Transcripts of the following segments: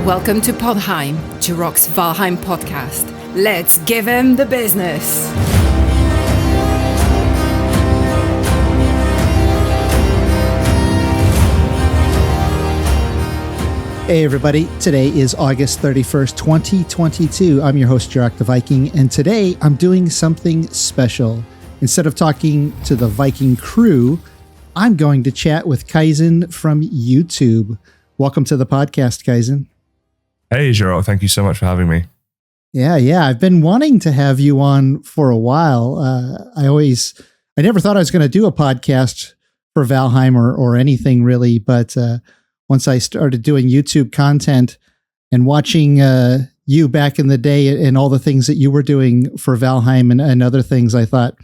Welcome to Podheim, Jiroc's Valheim podcast. Let's give him the business. Hey everybody, today is August 31st, 2022. I'm your host, Jiroc the Viking, and today I'm doing something special. Instead of talking to the Viking crew, I'm going to chat with Kysen from YouTube. Welcome to the podcast, Kysen. Hey, Jiroc, thank you so much for having me. Yeah, I've been wanting to have you on for a while. I never thought I was going to do a podcast for Valheim or anything really, but once I started doing YouTube content and watching you back in the day and all the things that you were doing for Valheim and other things, I thought,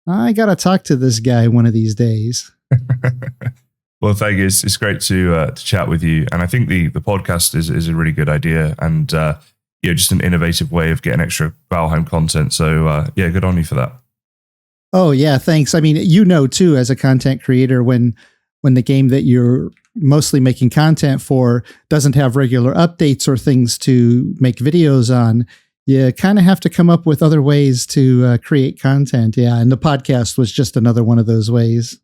I got to talk to this guy one of these days. Well, thank you. It's great to chat with you. And I think the podcast is a really good idea and just an innovative way of getting extra Valheim content. So good on you for that. Oh, yeah, thanks. I mean, too, as a content creator, when the game that you're mostly making content for doesn't have regular updates or things to make videos on, you kind of have to come up with other ways to create content. Yeah, and the podcast was just another one of those ways.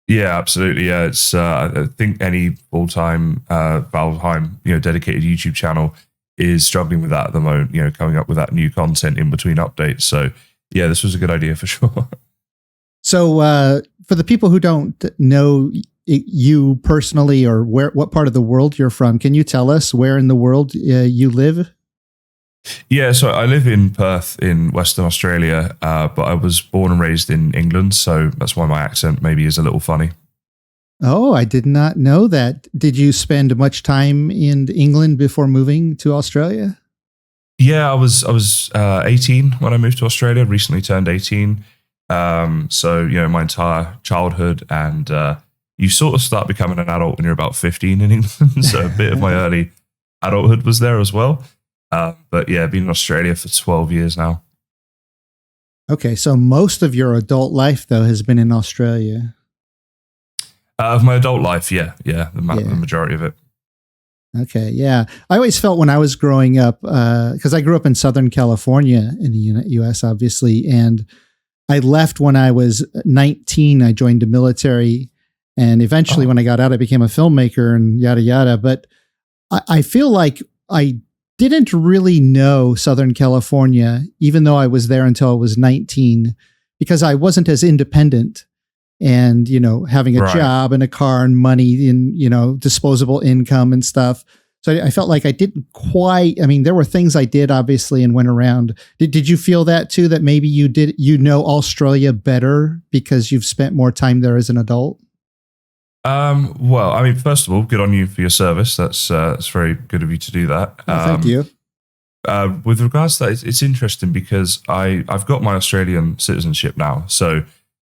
Yeah, absolutely. Yeah, it's I think any full-time Valheim dedicated YouTube channel is struggling with that at the moment. Coming up with that new content in between updates. So yeah, this was a good idea for sure. So for the people who don't know you personally or what part of the world you're from, can you tell us where in the world you live? Yeah, so I live in Perth in Western Australia, but I was born and raised in England, so that's why my accent maybe is a little funny. Oh, I did not know that. Did you spend much time in England before moving to Australia? Yeah, I was 18 when I moved to Australia, recently turned 18. So my entire childhood and you sort of start becoming an adult when you're about 15 in England. So a bit of my early adulthood was there as well. But yeah, I've been in Australia for 12 years now. Okay, so most of your adult life, though, has been in Australia. Of my adult life, the majority of it. Okay, yeah. I always felt when I was growing up, because I grew up in Southern California in the U.S., obviously, and I left when I was 19. I joined the military, and eventually when I got out, I became a filmmaker and yada, yada. But I feel like I didn't really know Southern California, even though I was there until I was 19, because I wasn't as independent and, having a job and a car and money and, disposable income and stuff. So I felt like I didn't quite, there were things I did obviously and went around. Did you feel that too, that maybe you Australia better because you've spent more time there as an adult? Well, first of all, good on you for your service. That's very good of you to do that. Thank you. With regards to that, it's interesting because I've got my Australian citizenship now. So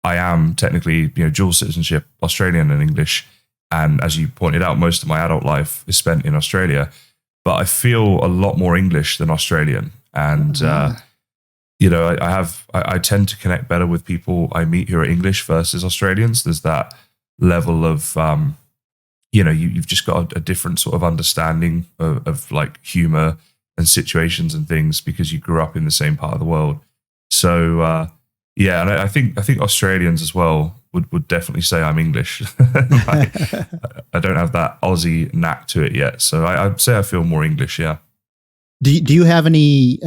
I am technically, dual citizenship, Australian and English. And as you pointed out, most of my adult life is spent in Australia, but I feel a lot more English than Australian. And, I tend to connect better with people I meet who are English versus Australians. There's that level of, you've just got a different sort of understanding of like humor and situations and things because you grew up in the same part of the world. So, and I think Australians as well would definitely say I'm English. I don't have that Aussie knack to it yet. So I'd say I feel more English, yeah. Do you have any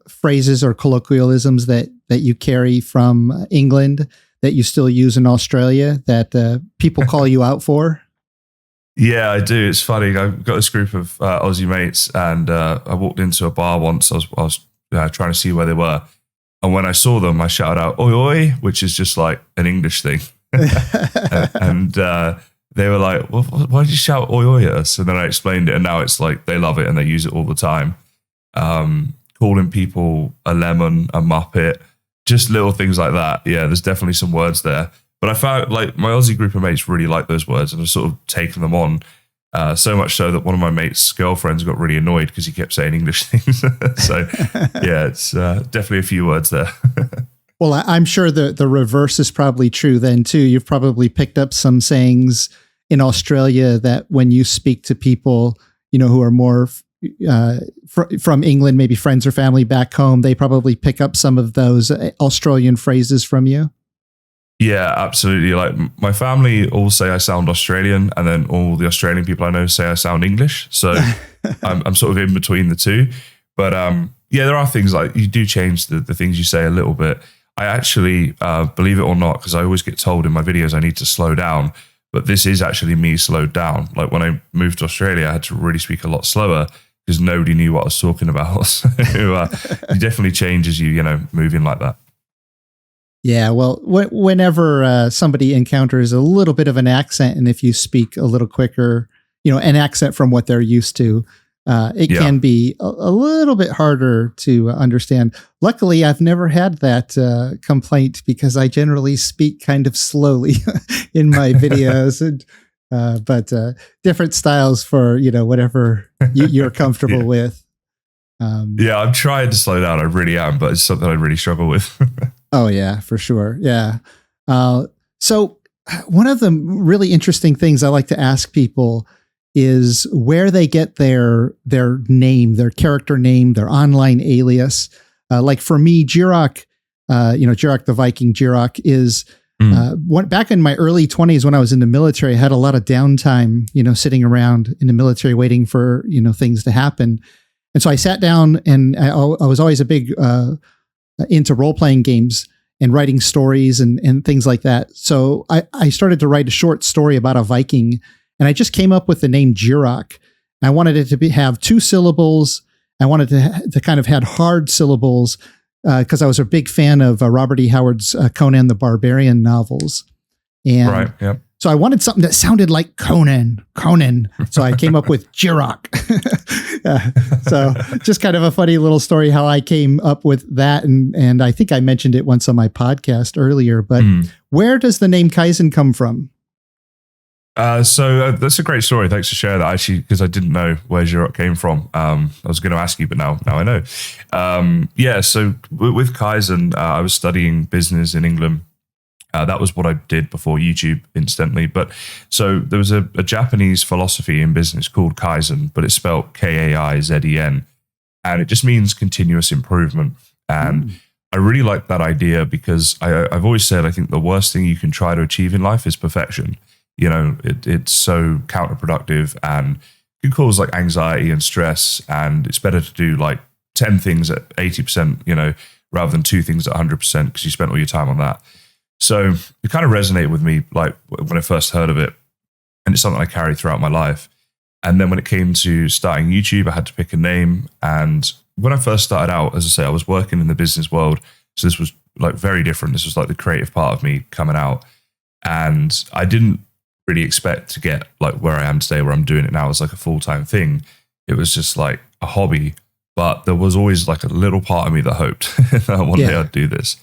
phrases or colloquialisms that you carry from England that you still use in Australia that people call you out for? Yeah, I do. It's funny. I've got this group of Aussie mates and I walked into a bar once. I was trying to see where they were. And when I saw them, I shouted out, "Oi, oi," which is just like an English thing. And they were like, well, why did you shout "oi, oi" at us? And then I explained it, and now it's like they love it and they use it all the time. Calling people a lemon, a muppet, just little things like that. Yeah, there's definitely some words there. But I found like my Aussie group of mates really like those words and I've sort of taken them on. So much so that one of my mates' girlfriends got really annoyed because he kept saying English things. So yeah, it's definitely a few words there. Well, I'm sure the reverse is probably true then too. You've probably picked up some sayings in Australia that when you speak to people, who are more from England, maybe friends or family back home, they probably pick up some of those Australian phrases from you. Yeah, absolutely. Like my family all say I sound Australian, and then all the Australian people I know say I sound English. So I'm sort of in between the two. But yeah, there are things like you do change the things you say a little bit. I actually, believe it or not, because I always get told in my videos I need to slow down, but this is actually me slowed down. Like when I moved to Australia, I had to really speak a lot slower because nobody knew what I was talking about. So it definitely changes you moving like that. Yeah, well, whenever somebody encounters a little bit of an accent, and if you speak a little quicker, an accent from what they're used to, it can be a little bit harder to understand. Luckily, I've never had that complaint because I generally speak kind of slowly in my videos, but different styles for whatever you're comfortable with. Yeah, I'm trying to slow down. I really am, but it's something I really struggle with. Oh yeah, for sure. Yeah. So one of the really interesting things I like to ask people is where they get their name, their character name, their online alias. Like for me, Jiroc, Jiroc the Viking, Jiroc is back in my early 20s when I was in the military. I had a lot of downtime, sitting around in the military waiting for things to happen, and so I sat down and I was always a big into role-playing games and writing stories and things like that. So I started to write a short story about a Viking, and I just came up with the name Jiroc. I wanted it to have 2 syllables. I wanted to kind of had hard syllables because I was a big fan of Robert E. Howard's Conan the Barbarian novels. And right, yep. So I wanted something that sounded like Conan. So I came up with Jiroc. So just kind of a funny little story how I came up with that. And I think I mentioned it once on my podcast earlier, but where does the name Kysen come from? So that's a great story. Thanks for sharing that, actually, because I didn't know where Jiroc came from. I was going to ask you, but now I know. So with Kysen, I was studying business in England. That was what I did before YouTube, incidentally. But so there was a Japanese philosophy in business called Kysen, but it's spelled Kaizen, and it just means continuous improvement. And I really like that idea because I've always said I think the worst thing you can try to achieve in life is perfection. It's so counterproductive and can cause like anxiety and stress. And it's better to do like 10 things at 80%, rather than 2 things at 100% because you spent all your time on that. So it kind of resonated with me, like when I first heard of it, and it's something I carry throughout my life. And then when it came to starting YouTube, I had to pick a name. And when I first started out, as I say, I was working in the business world. So this was like very different. This was like the creative part of me coming out. And I didn't really expect to get like where I am today, where I'm doing it now as like a full-time thing. It was just like a hobby, but there was always like a little part of me that hoped that one day I'd do this.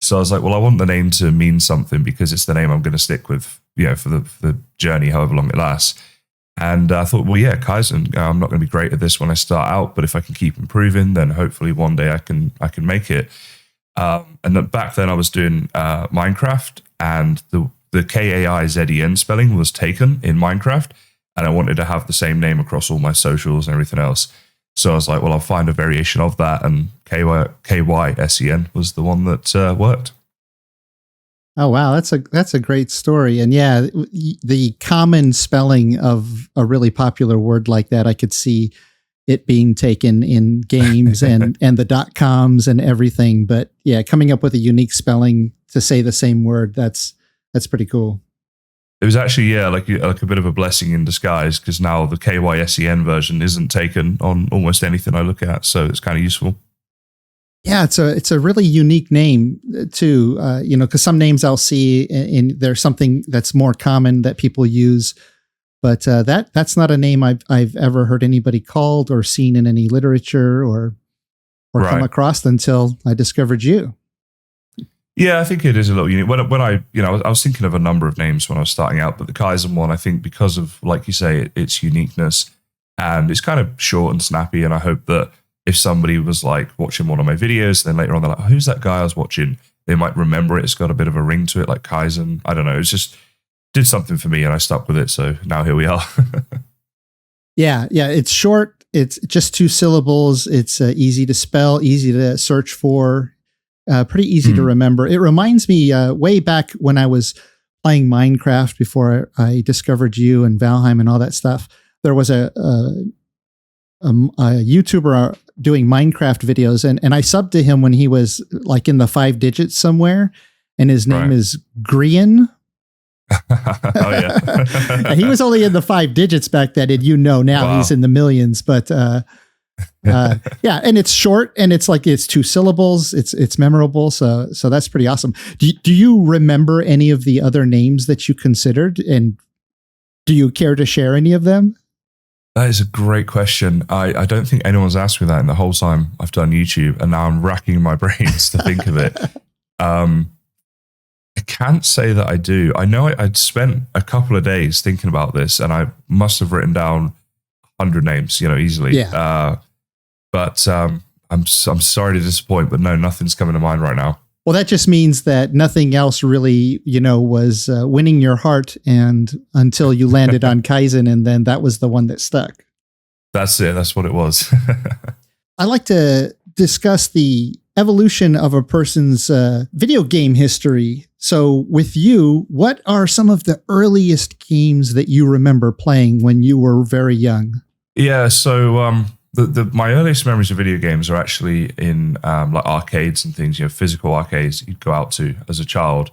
So I was like, well, I want the name to mean something because it's the name I'm going to stick with, for the journey, however long it lasts. And I thought, well, yeah, Kysen, I'm not going to be great at this when I start out, but if I can keep improving, then hopefully one day I can make it. And then back then I was doing Minecraft, and the Kaizen spelling was taken in Minecraft, and I wanted to have the same name across all my socials and everything else. So I was like, well, I'll find a variation of that, and Kysen was the one that worked. Oh wow, that's a great story. And yeah, the common spelling of a really popular word like that, I could see it being taken in games and the .coms and everything. But yeah, coming up with a unique spelling to say the same word, that's pretty cool. It was actually, like a bit of a blessing in disguise, because now the Kysen version isn't taken on almost anything I look at, so it's kind of useful. Yeah, it's a really unique name too. Because some names I'll see in there's something that's more common that people use, but that's not a name I've ever heard anybody called or seen in any literature or come across until I discovered you. Yeah, I think it is a little unique. When I was thinking of a number of names when I was starting out, but the Kysen one, I think because of, like you say, its uniqueness, and it's kind of short and snappy. And I hope that if somebody was like watching one of my videos, then later on they're like, oh, who's that guy I was watching? They might remember it. It's got a bit of a ring to it, like Kysen. I don't know. It's just did something for me and I stuck with it. So now here we are. Yeah. It's short It's just 2 syllables. It's easy to spell, easy to search for, pretty easy to remember. It reminds me way back when I was playing Minecraft before I discovered you and Valheim and all that stuff. There was a YouTuber doing Minecraft videos, and I subbed to him when he was like in the 5 digits somewhere, and his name is Grian. Oh yeah. And he was only in the 5 digits back then, and now he's in the millions. But yeah, and it's short, and it's 2 syllables. It's memorable, so that's pretty awesome. Do you remember any of the other names that you considered, and do you care to share any of them? That is a great question. I don't think anyone's asked me that in the whole time I've done YouTube, and now I'm racking my brains to think of it. I can't say that I do. I know I'd spent a couple of days thinking about this, and I must have written down 100 names, easily. Yeah. But I'm sorry to disappoint, but no, nothing's coming to mind right now. Well, that just means that nothing else really, was winning your heart, and until you landed on Kysen, and then that was the one that stuck. That's it. That's what it was. I like to discuss the evolution of a person's video game history. So with you, what are some of the earliest games that you remember playing when you were very young? Yeah, so my earliest memories of video games are actually in like arcades and things, physical arcades you'd go out to as a child,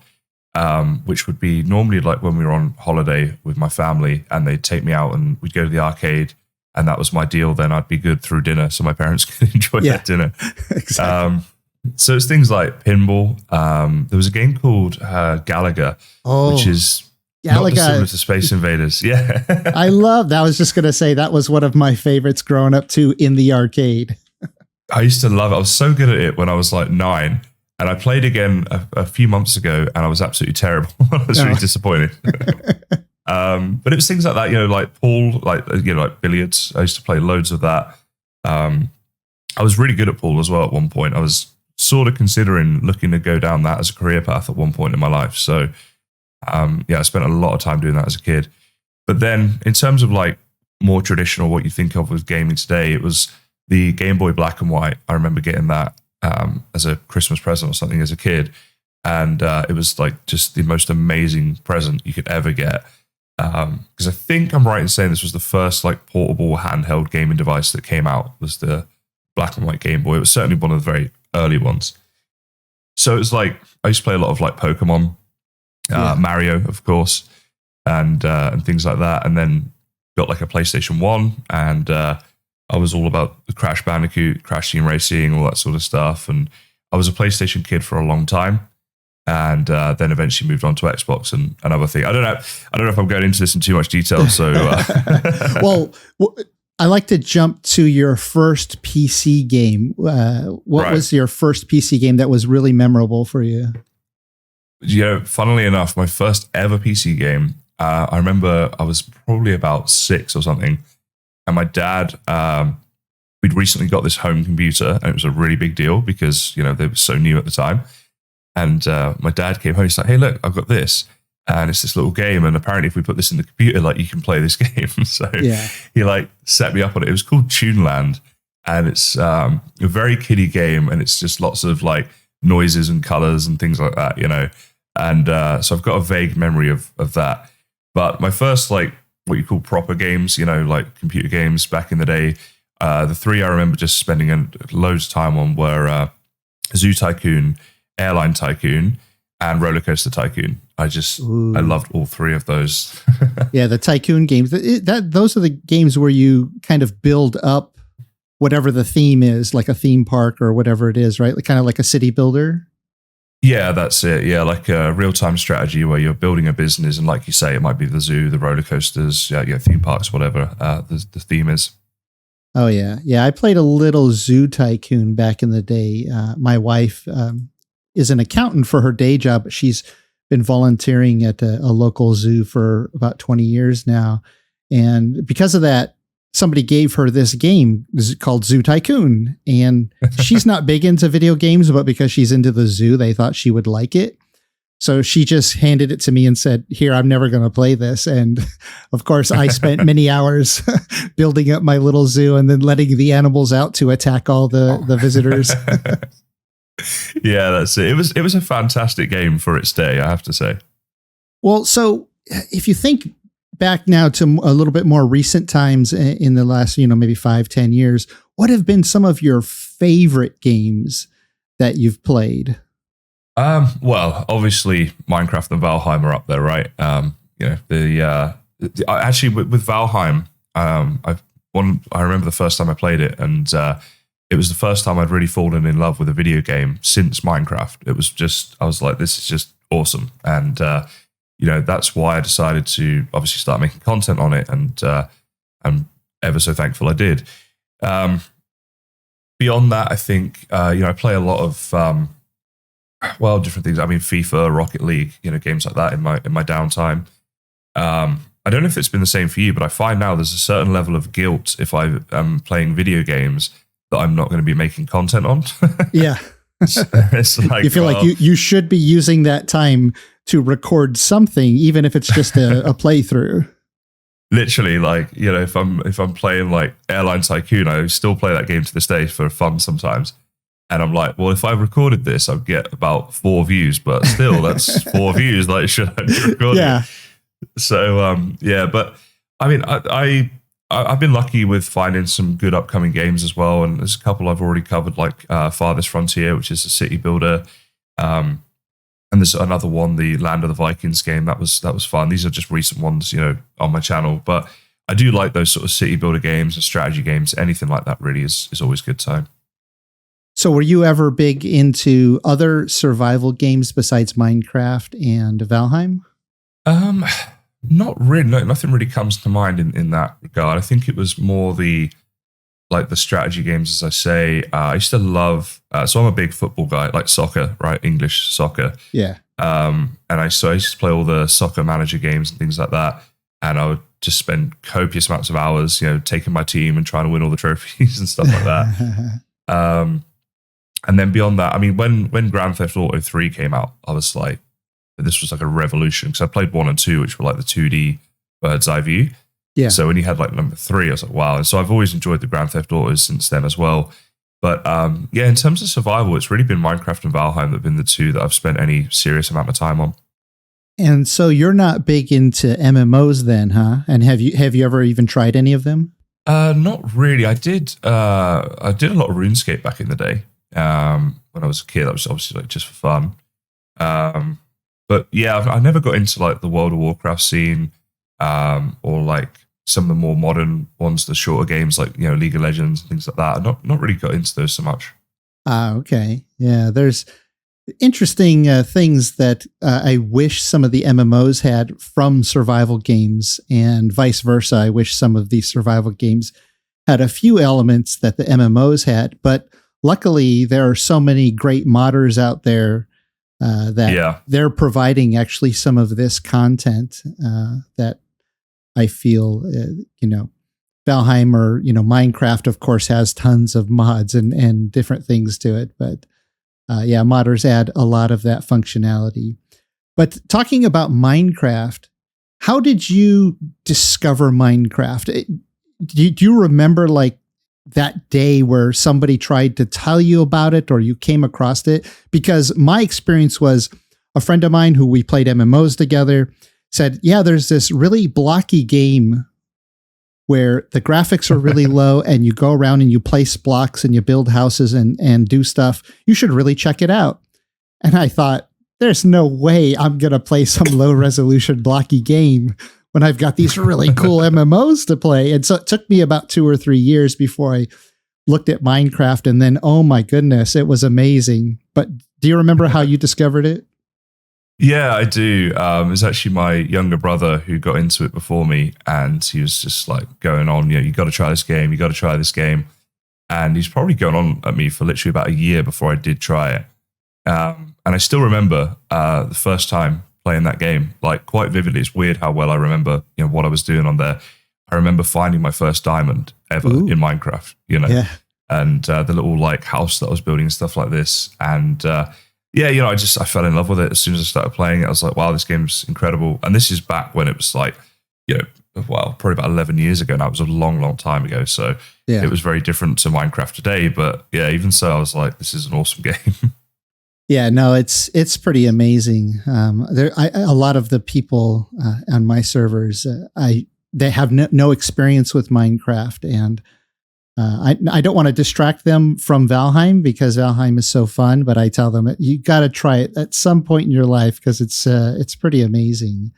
which would be normally like when we were on holiday with my family, and they'd take me out and we'd go to the arcade, and that was my deal. Then I'd be good through dinner so my parents could enjoy their dinner. Exactly. So it's things like pinball. There was a game called Galaga, which is not dissimilar to Space Invaders. Yeah. I love that. I was just going to say that was one of my favorites growing up too, in the arcade. I used to love it. I was so good at it when I was like 9, and I played again a few months ago, and I was absolutely terrible. I was really disappointed. But it was things like that, like pool, like billiards. I used to play loads of that. I was really good at pool as well at one point. I was sort of considering looking to go down that as a career path at one point in my life. So I spent a lot of time doing that as a kid. But then in terms of like more traditional, what you think of with gaming today, it was the Game Boy Black and White. I remember getting that as a Christmas present or something as a kid. And it was like just the most amazing present you could ever get. Because I think I'm right in saying this was the first like portable handheld gaming device that came out, was the Black and White Game Boy. It was certainly one of the very early ones. So it was like, I used to play a lot of like Pokemon, Mario, of course, and things like that. And then got like a PlayStation 1, and I was all about the Crash Bandicoot, Crash Team Racing, all that sort of stuff. And I was a PlayStation kid for a long time, and then eventually moved on to Xbox and other things. I don't know if I'm going into this in too much detail. So, well, I like to jump to your first PC game. What was your first PC game that was really memorable for you? Funnily enough, my first ever PC game, I remember I was probably about 6 or something, and my dad, we'd recently got this home computer, and it was a really big deal because, they were so new at the time. And my dad came home, he's like, hey, look, I've got this. And it's this little game, and apparently if we put this in the computer, like, you can play this game. So he like set me up on it. It was called Tuneland, and it's a very kiddie game, and it's just lots of like noises and colors and things like that, And so I've got a vague memory of that. But my first like what you call proper games, like computer games back in the day, the 3 I remember just spending loads of time on were Zoo Tycoon, Airline Tycoon, and Roller Coaster Tycoon. I loved all 3 of those. Yeah, the Tycoon games. Those are the games where you kind of build up whatever the theme is, like a theme park or whatever it is, right? Kind of like a city builder. Yeah, that's it. Yeah, like a real-time strategy where you're building a business, and like you say, it might be the zoo, the roller coasters, theme parks, whatever the theme is. Oh yeah, yeah. I played a little Zoo Tycoon back in the day. My wife is an accountant for her day job, but she's been volunteering at a local zoo for about 20 years now. And because of that, somebody gave her this game called Zoo Tycoon. And she's not big into video games, but because she's into the zoo, they thought she would like it. So she just handed it to me and said, here, I'm never going to play this. And of course, I spent many hours building up my little zoo and then letting the animals out to attack all the visitors. Yeah, that's it. It was a fantastic game for its day, I have to say. Well, so if you think back now to a little bit more recent times in the last, maybe 5-10 years, what have been some of your favorite games that you've played? Well, obviously Minecraft and Valheim are up there, right? Actually with Valheim, I remember the first time I played it, and it was the first time I'd really fallen in love with a video game since Minecraft. I was like, this is just awesome. And, that's why I decided to obviously start making content on it. And I'm ever so thankful I did. Beyond that, I think, I play a lot of, different things. I mean, FIFA, Rocket League, games like that in my downtime. I don't know if it's been the same for you, but I find now there's a certain level of guilt if I am playing video games that I'm not going to be making content on. Yeah. It's like, you feel like you should be using that time to record something, even if it's just a playthrough. Literally, like, if I'm playing like Airline Tycoon, I still play that game to this day for fun sometimes. And I'm like, well, if I recorded this, I'd get about 4 views, but still, that's 4 views. Like, should I be recording? Yeah. So, but I mean, I've been lucky with finding some good upcoming games as well. And there's a couple I've already covered, like Farthest Frontier, which is a city builder. And there's another one, the Land of the Vikings game. That was fun. These are just recent ones, on my channel. But I do like those sort of city builder games and strategy games. Anything like that really is always a good time. So were you ever big into other survival games besides Minecraft and Valheim? Not really. No, nothing really comes to mind in that regard. I think it was more the strategy games, as I say. I used to love, so I'm a big football guy, like soccer, right? English soccer. Yeah. And I used to play all the soccer manager games and things like that. And I would just spend copious amounts of hours, taking my team and trying to win all the trophies and stuff like that. And then beyond that, I mean, when Grand Theft Auto 3 came out, I was like, this was like a revolution, because I played 1 and 2, which were like the 2D bird's eye view. Yeah. So when you had like number 3, I was like, wow. And so I've always enjoyed the Grand Theft Autos since then as well. But in terms of survival, it's really been Minecraft and Valheim that have been the two that I've spent any serious amount of time on. And so you're not big into MMOs then, huh? And have you ever even tried any of them? Not really. I did a lot of RuneScape back in the day. When I was a kid, that was obviously like just for fun. But yeah, I never got into like the World of Warcraft scene, or like some of the more modern ones, the shorter games like, League of Legends and things like that. I not really got into those so much. Okay. Yeah. There's interesting things that I wish some of the MMOs had from survival games, and vice versa. I wish some of these survival games had a few elements that the MMOs had, but luckily there are so many great modders out there that they're providing actually some of this content that I feel, Valheim or, Minecraft, of course, has tons of mods and different things to it. But modders add a lot of that functionality. But talking about Minecraft, how did you discover Minecraft? Do you remember like that day where somebody tried to tell you about it or you came across it? Because my experience was a friend of mine who we played MMOs together said, yeah, there's this really blocky game where the graphics are really low and you go around and you place blocks and you build houses and do stuff. You should really check it out. And I thought, there's no way I'm going to play some low resolution blocky game when I've got these really cool MMOs to play. And so it took me about 2 or 3 years before I looked at Minecraft, and then, oh my goodness, it was amazing. But do you remember how you discovered it? Yeah, I do. It was actually my younger brother who got into it before me, and he was just like going on, you got to try this game. You got to try this game. And he's probably going on at me for literally about a year before I did try it. And I still remember the first time playing that game, like quite vividly. It's weird how well I remember, what I was doing on there. I remember finding my first diamond ever in Minecraft, and the little like house that I was building and stuff like this. And yeah, I fell in love with it as soon as I started playing it. I was like, wow, this game's incredible. And this is back when it was like, well, probably about 11 years ago now. It was a long, long time ago. So it was very different to Minecraft today. But yeah, even so, I was like, this is an awesome game. Yeah, no, it's pretty amazing. A lot of the people on my servers, they have no experience with Minecraft, and I don't want to distract them from Valheim because Valheim is so fun. But I tell them you got to try it at some point in your life because it's pretty amazing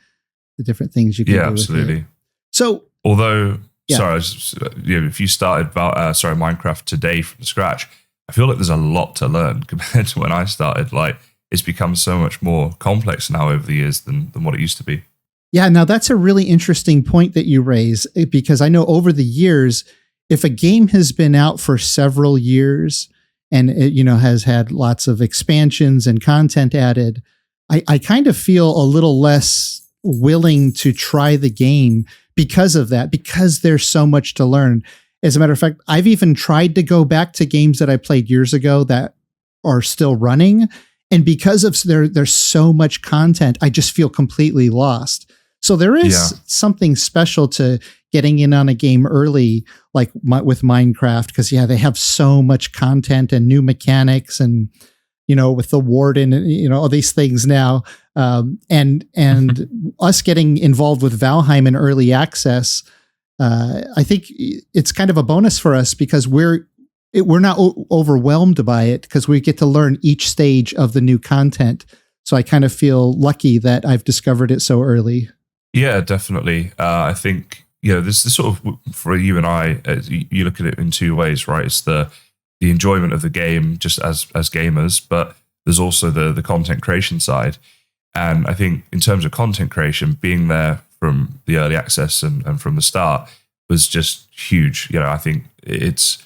the different things you can do. Yeah, absolutely. With it. So, although, if you started Minecraft today from scratch, I feel like there's a lot to learn compared to when I started. Like, it's become so much more complex now over the years than what it used to be. Yeah, now that's a really interesting point that you raise, because I know over the years, if a game has been out for several years and it, has had lots of expansions and content added, I kind of feel a little less willing to try the game because of that, because there's so much to learn. As a matter of fact, I've even tried to go back to games that I played years ago that are still running. And because of there's so much content, I just feel completely lost. So there is something special to getting in on a game early, like with Minecraft, because they have so much content and new mechanics, and with the warden, all these things now, and us getting involved with Valheim in early access. I think it's kind of a bonus for us because we're not overwhelmed by it because we get to learn each stage of the new content. So I kind of feel lucky that I've discovered it so early. Yeah, definitely. I think, this is sort of, for you and I, you look at it in two ways, right? It's the enjoyment of the game just as gamers, but there's also the content creation side. And I think in terms of content creation, being there from the early access and from the start was just huge. I think it's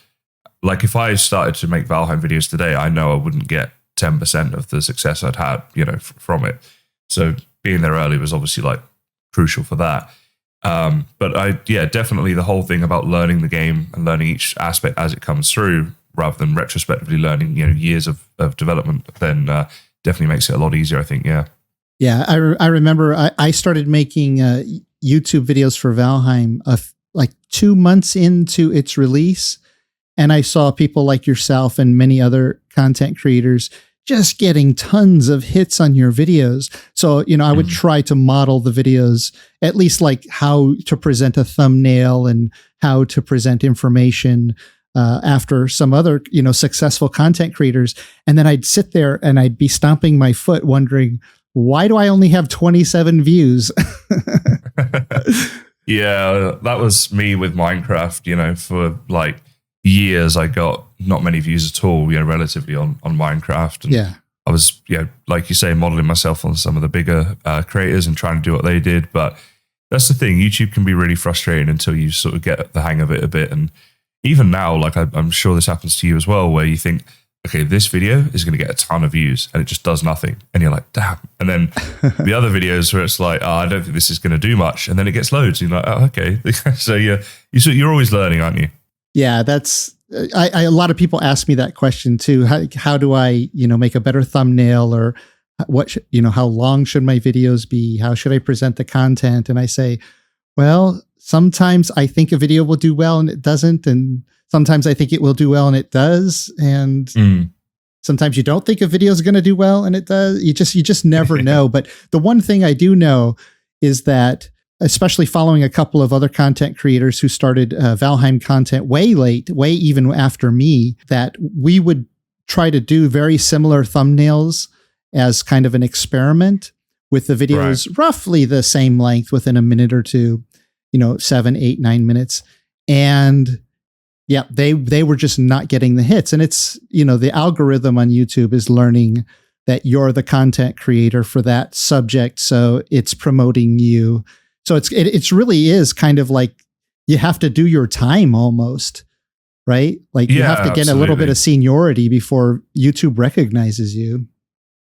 like if I started to make Valheim videos today, I know I wouldn't get 10% of the success I'd had, from it. So being there early was obviously like crucial for that. But definitely the whole thing about learning the game and learning each aspect as it comes through, rather than retrospectively learning, years of development, then definitely makes it a lot easier, I think. Yeah. Yeah. I remember I started making YouTube videos for Valheim like 2 months into its release. And I saw people like yourself and many other content creators just getting tons of hits on your videos. So, I would try to model the videos, at least like how to present a thumbnail and how to present information after some other, successful content creators. And then I'd sit there and I'd be stomping my foot wondering, why do I only have 27 views? Yeah, that was me with Minecraft, for like years. I got not many views at all, relatively on Minecraft. And I was, like you say, modeling myself on some of the bigger creators and trying to do what they did. But that's the thing. YouTube can be really frustrating until you sort of get the hang of it a bit. And even now, like I'm sure this happens to you as well, where you think, okay, this video is going to get a ton of views and it just does nothing. And you're like, damn. And then the other videos where it's like, I don't think this is going to do much. And then it gets loads. And you're like, oh, okay. So you're always learning, aren't you? Yeah, that's a lot of people ask me that question too. How do I, make a better thumbnail, or how long should my videos be? How should I present the content? And I say, well, sometimes I think a video will do well and it doesn't. And sometimes I think it will do well and it does. And sometimes you don't think a video is going to do well and it does. You just never know. But the one thing I do know is that, especially following a couple of other content creators who started Valheim content way late, way even after me, that we would try to do very similar thumbnails as kind of an experiment with the videos roughly the same length within a minute or two, 7, 8, 9 minutes. And yeah, they were just not getting the hits. And it's, the algorithm on YouTube is learning that you're the content creator for that subject. So it's promoting you. So it really is kind of like you have to do your time almost, right? Like you have to get a little bit of seniority before YouTube recognizes you.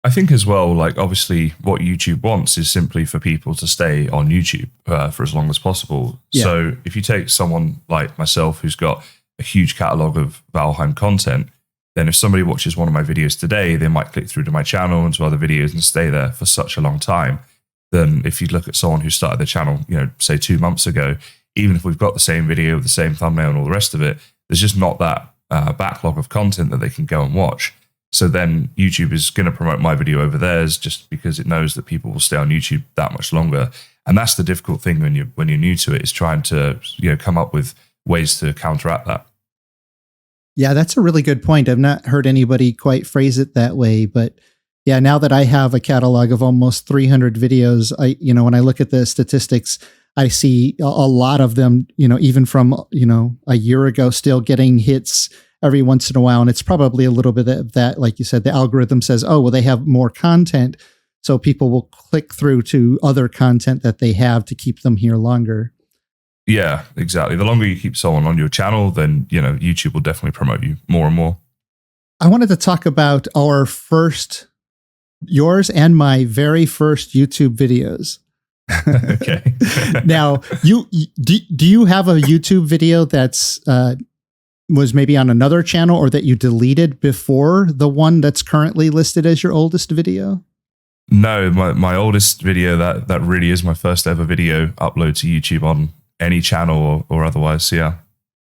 I think as well, like obviously what YouTube wants is simply for people to stay on YouTube for as long as possible. Yeah. So if you take someone like myself who's got a huge catalog of Valheim content, then if somebody watches one of my videos today, they might click through to my channel and to other videos and stay there for such a long time. Then if you look at someone who started their channel, say 2 months ago, even if we've got the same video with the same thumbnail and all the rest of it, there's just not that backlog of content that they can go and watch. So then YouTube is going to promote my video over theirs just because it knows that people will stay on YouTube that much longer. And that's the difficult thing when you're new to it, is trying to come up with ways to counteract that. Yeah, that's a really good point. I've not heard anybody quite phrase it that way, but yeah, now that I have a catalog of almost 300 videos, when I look at the statistics, I see a lot of them, even from, a year ago, still getting hits every once in a while. And it's probably a little bit of that, like you said, the algorithm says, oh, well, they have more content. So people will click through to other content that they have to keep them here longer. Yeah, exactly. The longer you keep someone on your channel, then, YouTube will definitely promote you more and more. I wanted to talk about yours and my very first YouTube videos. Okay. Now, do you have a YouTube video that's was maybe on another channel, or that you deleted before the one that's currently listed as your oldest video? No, my oldest video, that really is my first ever video upload to YouTube on any channel or otherwise. Yeah.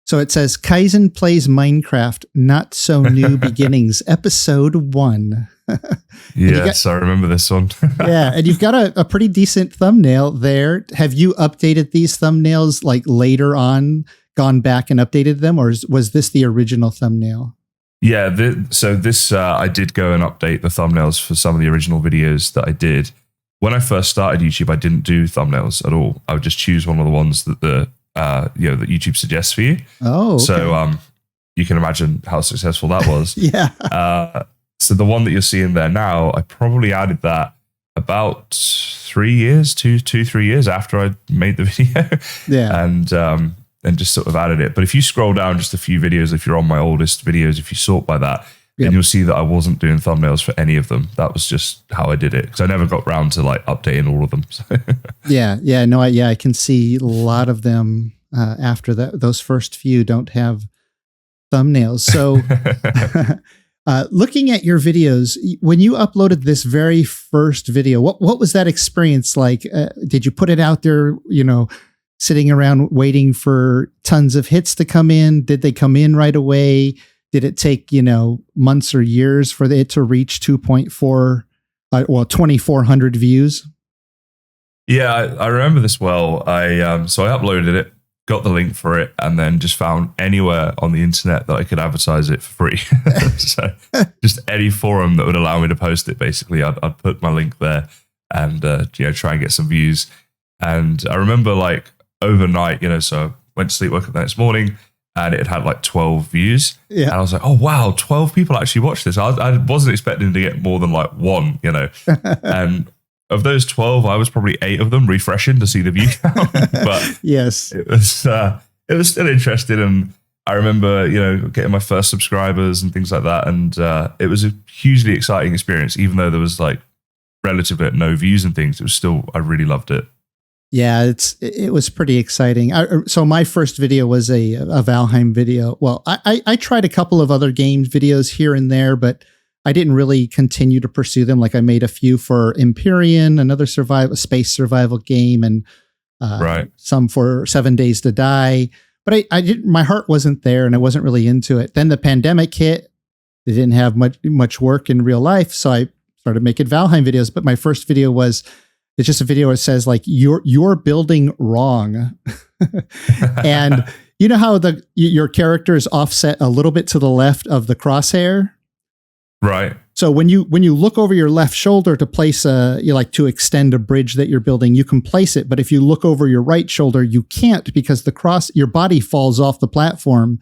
So it says Kysen plays Minecraft, not so new beginnings, episode 1. Yes, I remember this one. Yeah, and you've got a pretty decent thumbnail there. Have you updated these thumbnails like later on, gone back and updated them, or was this the original thumbnail? Yeah, I did go and update the thumbnails for some of the original videos that I did. When I first started YouTube, I didn't do thumbnails at all. I would just choose one of the ones that that YouTube suggests for you. Oh, okay. So you can imagine how successful that was. Yeah. So the one that you're seeing there now, I probably added that about 3 years, 3 years after I made the video. Yeah. And just sort of added it. But if you scroll down just a few videos, if you're on my oldest videos, if you sort by that, then you'll see that I wasn't doing thumbnails for any of them. That was just how I did it, because I never got round to like updating all of them. I can see a lot of them after that. Those first few don't have thumbnails. So looking at your videos, when you uploaded this very first video, what was that experience like? Did you put it out there, sitting around waiting for tons of hits to come in? Did they come in right away? Did it take, months or years for it to reach 2,400 views? Yeah, I remember this well. So I uploaded it, got the link for it, and then just found anywhere on the internet that I could advertise it for free. So just any forum that would allow me to post it, basically, I'd put my link there and try and get some views. And I remember like overnight, so I went to sleep, woke up the next morning, and it had like 12 views. Yeah. And I was like, oh, wow, 12 people actually watched this. I wasn't expecting to get more than like one, And of those 12, I was probably 8 of them refreshing to see the view count. But yes, it was still interesting. And I remember, getting my first subscribers and things like that. And it was a hugely exciting experience, even though there was like relatively no views and things. It was still, I really loved it. Yeah, it was pretty exciting. So my first video was a Valheim video. Well, I tried a couple of other games videos here and there, but I didn't really continue to pursue them. Like I made a few for Empyrean, another space survival game, and some for 7 Days to Die. But I didn't. My heart wasn't there, and I wasn't really into it. Then the pandemic hit. They didn't have much work in real life, so I started making Valheim videos. But my first video was. It's just a video that says like you're building wrong. And you know how your character is offset a little bit to the left of the crosshair? Right. So when you look over your left shoulder to place to extend a bridge that you're building, you can place it. But if you look over your right shoulder, you can't, because your body falls off the platform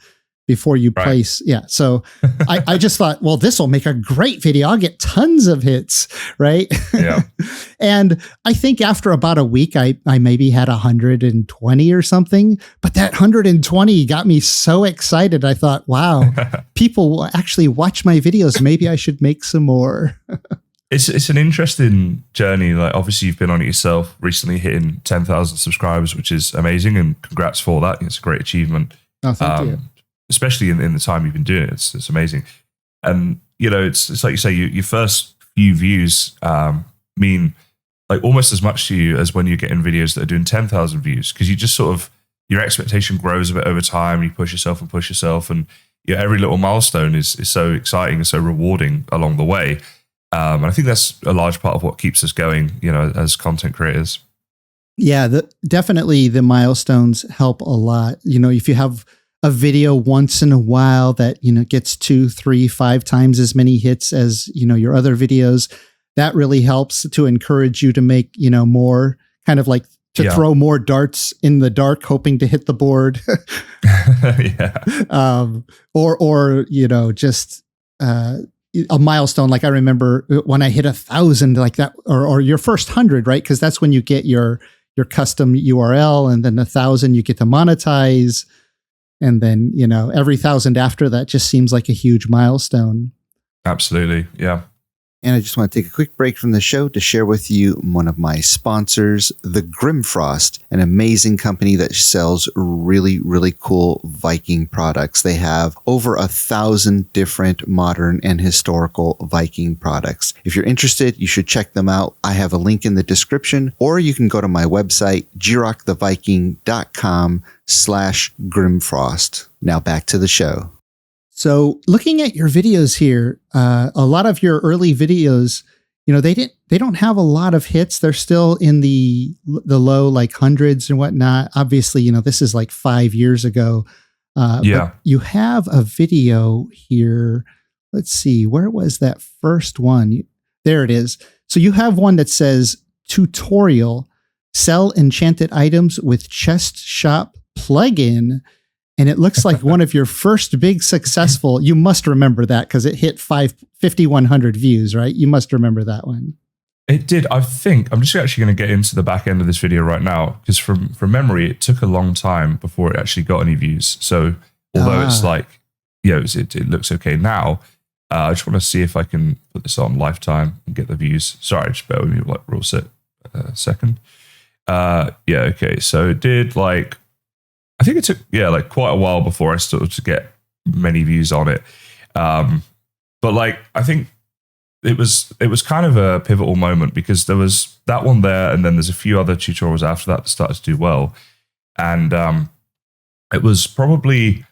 before you place. Yeah. So I just thought, well, this will make a great video. I'll get tons of hits. Right. Yeah. And I think after about a week, I maybe had 120 or something, but that 120 got me so excited. I thought, wow, people will actually watch my videos. Maybe I should make some more. It's an interesting journey. Like obviously you've been on it yourself, recently hitting 10,000 subscribers, which is amazing. And congrats for that. It's a great achievement. Oh, thank you. Especially in the time you've been doing it. It's amazing. And, it's like you say, your first few views mean like almost as much to you as when you're getting videos that are doing 10,000 views, because you just sort of, your expectation grows a bit over time. You push yourself, and every little milestone is so exciting and so rewarding along the way. And I think that's a large part of what keeps us going, as content creators. Yeah, definitely the milestones help a lot. If you have a video once in a while that, gets 2, 3, 5 times as many hits as, your other videos, that really helps to encourage you to make, more, kind of like to throw more darts in the dark, hoping to hit the board. Or just a milestone. Like I remember when I hit 1,000 like that, or your first 100, right? Because that's when you get your custom URL, and then 1,000 you get to monetize. And then, every 1,000 after that just seems like a huge milestone. Absolutely. Yeah. And I just want to take a quick break from the show to share with you one of my sponsors, the Grimfrost, an amazing company that sells really, really cool Viking products. They have over 1,000 different modern and historical Viking products. If you're interested, you should check them out. I have a link in the description, or you can go to my website, jiroctheviking.com/Grimfrost. Now back to the show. So looking at your videos here, a lot of your early videos, they don't have a lot of hits. They're still in the low like hundreds and whatnot. Obviously, this is like 5 years ago. But you have a video here. Let's see, where was that first one? There it is. So you have one that says tutorial, sell enchanted items with chest shop plugin. And it looks like one of your first big successful, you must remember that because it hit 5,100 views, right? You must remember that one. It did. I think I'm just actually going to get into the back end of this video right now, because from memory, it took a long time before it actually got any views. So although it's like, it looks okay now, I just want to see if I can put this on lifetime and get the views. Sorry, just bear with me like real second. Okay. So it did I think it took, quite a while before I started to get many views on it. But I think it was kind of a pivotal moment, because there was that one there, and then there's a few other tutorials after that started to do well. And it was probably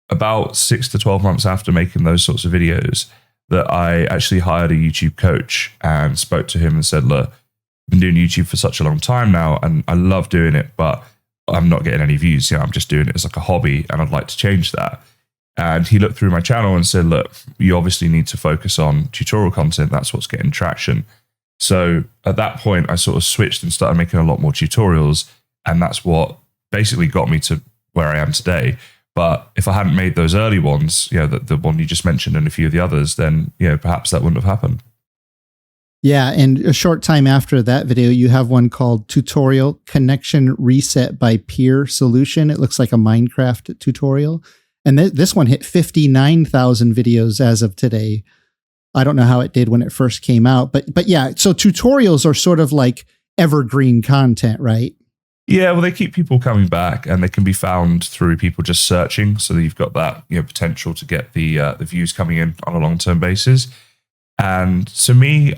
about 6 to 12 months after making those sorts of videos that I actually hired a YouTube coach and spoke to him and said, look, I've been doing YouTube for such a long time now, and I love doing it, but I'm not getting any views. I'm just doing it as like a hobby, and I'd like to change that. And he looked through my channel and said, look, you obviously need to focus on tutorial content. That's what's getting traction. So at that point, I sort of switched and started making a lot more tutorials. And that's what basically got me to where I am today. But if I hadn't made those early ones, the one you just mentioned and a few of the others, then, perhaps that wouldn't have happened. Yeah, and a short time after that video, you have one called Tutorial Connection Reset by Peer Solution. It looks like a Minecraft tutorial. And this one hit 59,000 videos as of today. I don't know how it did when it first came out, but yeah, so tutorials are sort of like evergreen content, right? Yeah, well, they keep people coming back, and they can be found through people just searching. So you've got that potential to get the views coming in on a long-term basis. And to me,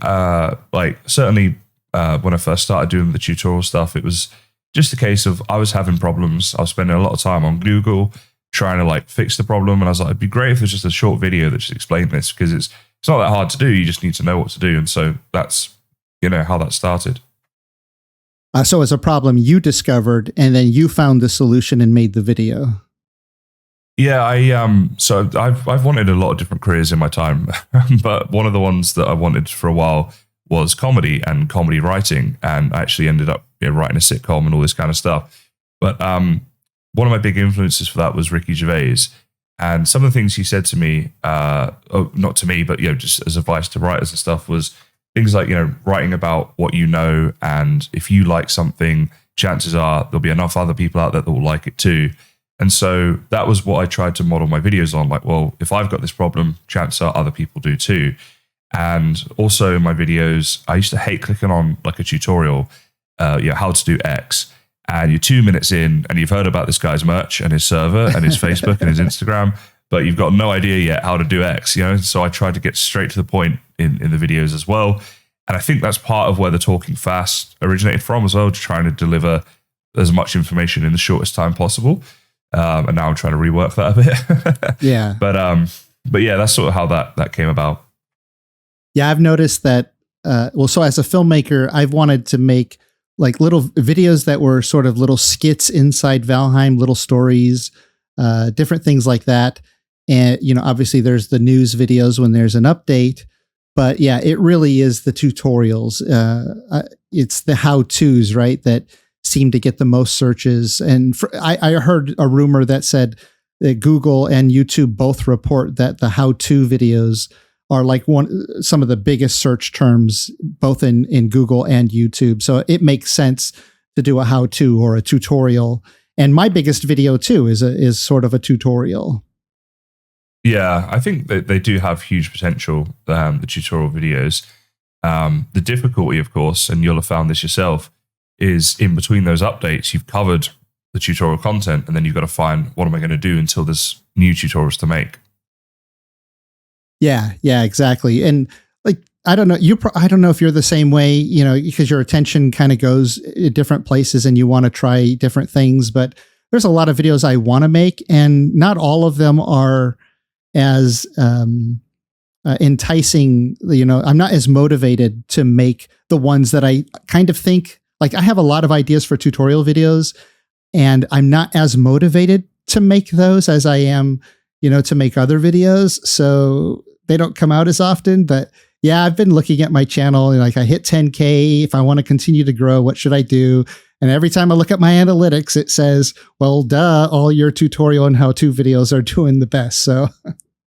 certainly when I first started doing the tutorial stuff, it was just a case of I was having problems. I was spending a lot of time on Google trying to fix the problem. And I was like, it'd be great if there's just a short video that just explained this, because it's not that hard to do. You just need to know what to do. And so that's, how that started. So it's a problem you discovered, and then you found the solution and made the video. Yeah, so I've wanted a lot of different careers in my time, but one of the ones that I wanted for a while was comedy and comedy writing, and I actually ended up writing a sitcom and all this kind of stuff. But one of my big influences for that was Ricky Gervais, and some of the things he said to me, not to me, but just as advice to writers and stuff, was things like writing about what you know, and if you like something, chances are there'll be enough other people out there that will like it too. And so that was what I tried to model my videos on. Well, if I've got this problem, chances are other people do too. And also in my videos, I used to hate clicking on a tutorial, how to do X. And you're 2 minutes in and you've heard about this guy's merch and his server and his Facebook and his Instagram, but you've got no idea yet how to do X, So I tried to get straight to the point in the videos as well. And I think that's part of where the talking fast originated from as well, to trying to deliver as much information in the shortest time possible. And now I'm trying to rework that a bit. Yeah. But yeah, that's sort of how that came about. Yeah, I've noticed that. So as a filmmaker, I've wanted to make like little videos that were sort of little skits inside Valheim, little stories, different things like that. And, obviously there's the news videos when there's an update, but yeah, it really is the tutorials. It's the how-tos, right, that seem to get the most searches. And I heard a rumor that said that Google and YouTube both report that the how-to videos are like some of the biggest search terms, both in Google and YouTube. So it makes sense to do a how-to or a tutorial. And my biggest video too is sort of a tutorial. Yeah, I think that they do have huge potential, the tutorial videos. The difficulty, of course, and you'll have found this yourself, is in between those updates, you've covered the tutorial content, and then you've got to find, what am I going to do until there's new tutorials to make? Yeah, exactly. And like, I don't know, I don't know if you're the same way, because your attention kind of goes in different places and you want to try different things, but there's a lot of videos I want to make, and not all of them are as enticing. I'm not as motivated to make the ones that I kind of think, like, I have a lot of ideas for tutorial videos, and I'm not as motivated to make those as I am, to make other videos. So they don't come out as often. But yeah, I've been looking at my channel, and like, I hit 10K. If I want to continue to grow, what should I do? And every time I look at my analytics, it says, well, duh, all your tutorial and how-to videos are doing the best. So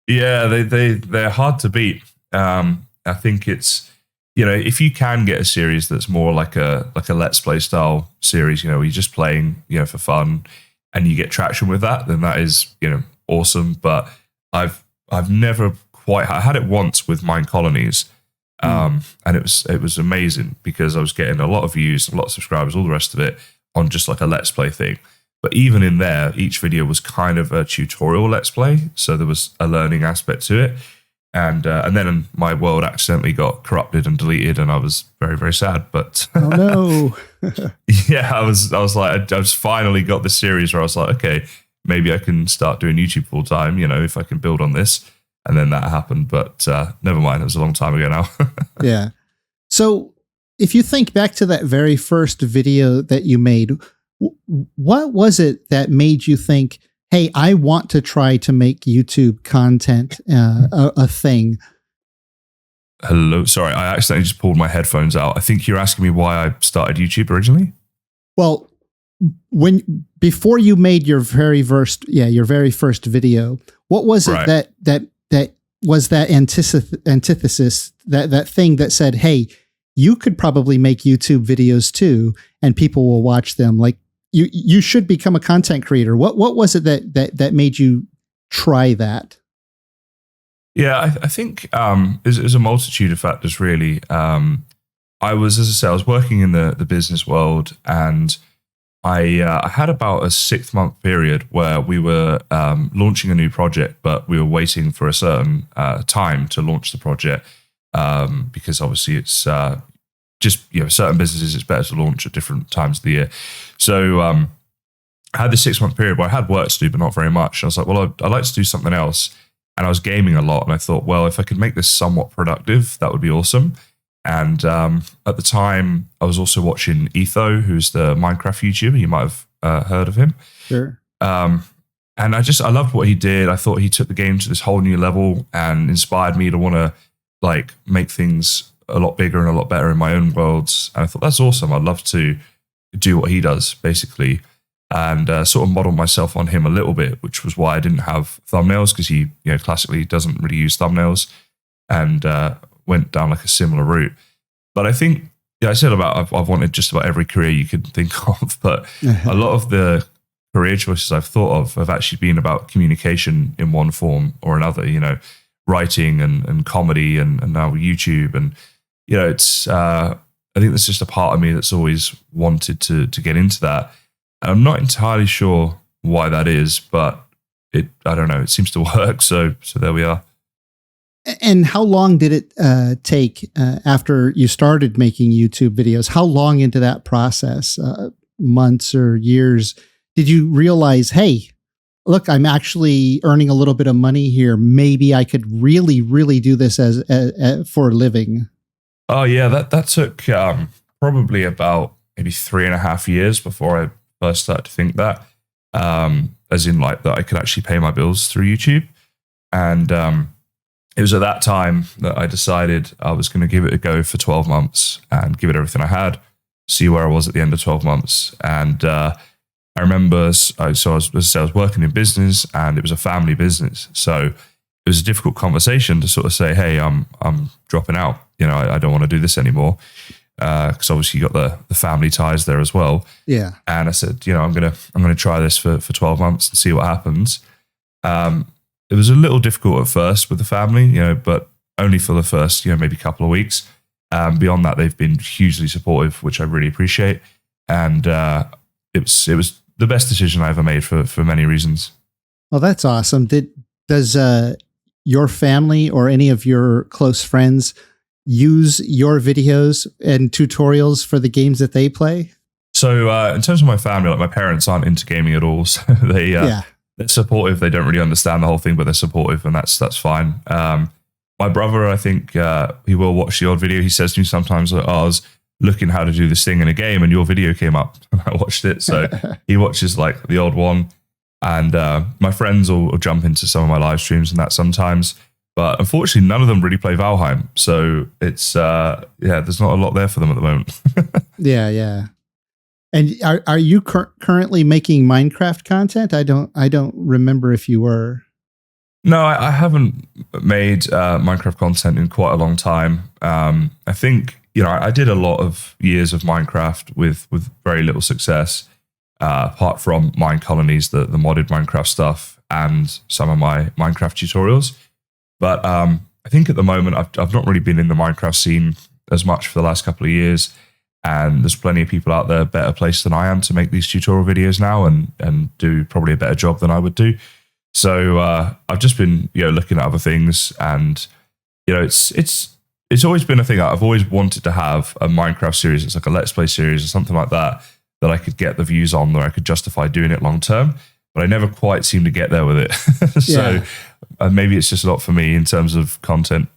yeah, they're hard to beat. I think it's, if you can get a series that's more like a Let's Play style series, you're just playing, for fun, and you get traction with that, then that is, awesome. But I've never quite, I had it once with Mine Colonies, and it was amazing because I was getting a lot of views, a lot of subscribers, all the rest of it on just like a Let's Play thing. But even in there, each video was kind of a tutorial Let's Play, so there was a learning aspect to it. And then my world accidentally got corrupted and deleted, and I was very, very sad. But oh no, yeah, I was like, I just finally got this series where I was like, okay, maybe I can start doing YouTube full time, if I can build on this. And then that happened, but never mind. It was a long time ago now. Yeah. So if you think back to that very first video that you made, what was it that made you think, hey, I want to try to make YouTube content a thing? Hello. Sorry, I accidentally just pulled my headphones out. I think you're asking me why I started YouTube originally? Well, before you made your very first video, what was it that was that antithesis, that thing that said, hey, you could probably make YouTube videos too, and people will watch them. Like, you should become a content creator. What was it that made you try that? Yeah, I think there's a multitude of factors, really. I was working in the business world, and I had about a 6-month period where we were launching a new project, but we were waiting for a certain time to launch the project because obviously it's just, certain businesses, it's better to launch at different times of the year. So I had this 6-month period where I had work to do, but not very much. And I was like, well, I'd like to do something else. And I was gaming a lot. And I thought, well, if I could make this somewhat productive, that would be awesome. And at the time, I was also watching Etho, who's the Minecraft YouTuber. You might have heard of him. Sure. And I loved what he did. I thought he took the game to this whole new level and inspired me to want to like make things a lot bigger and a lot better in my own worlds. And I thought, that's awesome. I'd love to do what he does, basically. And sort of modeled myself on him a little bit, which was why I didn't have thumbnails, because he, classically doesn't really use thumbnails, and went down like a similar route. But I think, I said about I've wanted just about every career you could think of, but a lot of the career choices I've thought of have actually been about communication in one form or another, writing and comedy and now YouTube. And, it's, I think there's just a part of me that's always wanted to get into that. And I'm not entirely sure why that is, but I don't know, it seems to work. So there we are. And how long did it take after you started making YouTube videos? How long into that process, months or years, did you realize, hey, look, I'm actually earning a little bit of money here. Maybe I could really, really do this as for a living? Oh yeah, that took probably about maybe 3.5 years before I first started to think that, as in like that I could actually pay my bills through YouTube. And it was at that time that I decided I was going to give it a go for 12 months and give it everything I had, see where I was at the end of 12 months. And I remember, I was working in business, and it was a family business. So it was a difficult conversation to sort of say, hey, I'm dropping out. I don't want to do this anymore. Because obviously you got the family ties there as well. Yeah. And I said, I'm gonna try this for 12 months and see what happens. It was a little difficult at first with the family, but only for the first, maybe couple of weeks. Beyond that, they've been hugely supportive, which I really appreciate. And it was the best decision I ever made for many reasons. Well, that's awesome. Does your family or any of your close friends use your videos and tutorials for the games that they play? So in terms of my family, like my parents aren't into gaming at all. So they're supportive. They don't really understand the whole thing, but they're supportive, and that's fine. My brother, I think he will watch the odd video. He says to me sometimes, I was looking how to do this thing in a game and your video came up and I watched it. So he watches like the odd one. And my friends will jump into some of my live streams and that sometimes. But unfortunately, none of them really play Valheim. So it's, there's not a lot there for them at the moment. Yeah. And are you currently making Minecraft content? I don't remember if you were. No, I haven't made Minecraft content in quite a long time. I think, I did a lot of years of Minecraft with very little success, apart from Mine Colonies, the modded Minecraft stuff, and some of my Minecraft tutorials. But I think at the moment, I've not really been in the Minecraft scene as much for the last couple of years. And there's plenty of people out there better placed than I am to make these tutorial videos now and do probably a better job than I would do. So I've just been, looking at other things, and it's always been a thing. I've always wanted to have a Minecraft series. It's like a Let's Play series or something like that I could get the views on, where I could justify doing it long term. But I never quite seem to get there with it. So maybe it's just not for me in terms of content.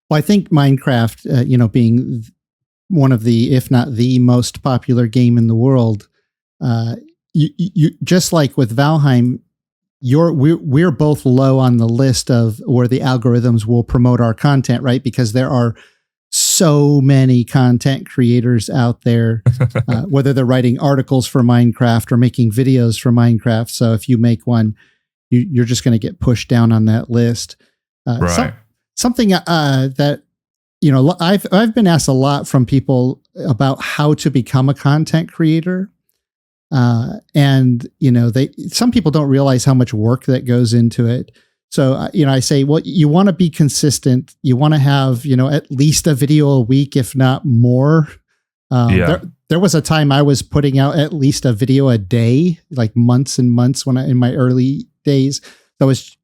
Well, I think Minecraft, being one of the, if not the most popular game in the world, you just like with Valheim, we're both low on the list of where the algorithms will promote our content, right? Because there are so many content creators out there, whether they're writing articles for Minecraft or making videos for Minecraft. So if you make one, you're just going to get pushed down on that list. Right. Something that, I've been asked a lot from people about how to become a content creator. And some people don't realize how much work that goes into it. So, I say, well, you want to be consistent. You want to have, at least a video a week, if not more. There was a time I was putting out at least a video a day, like months and months in my early days. I was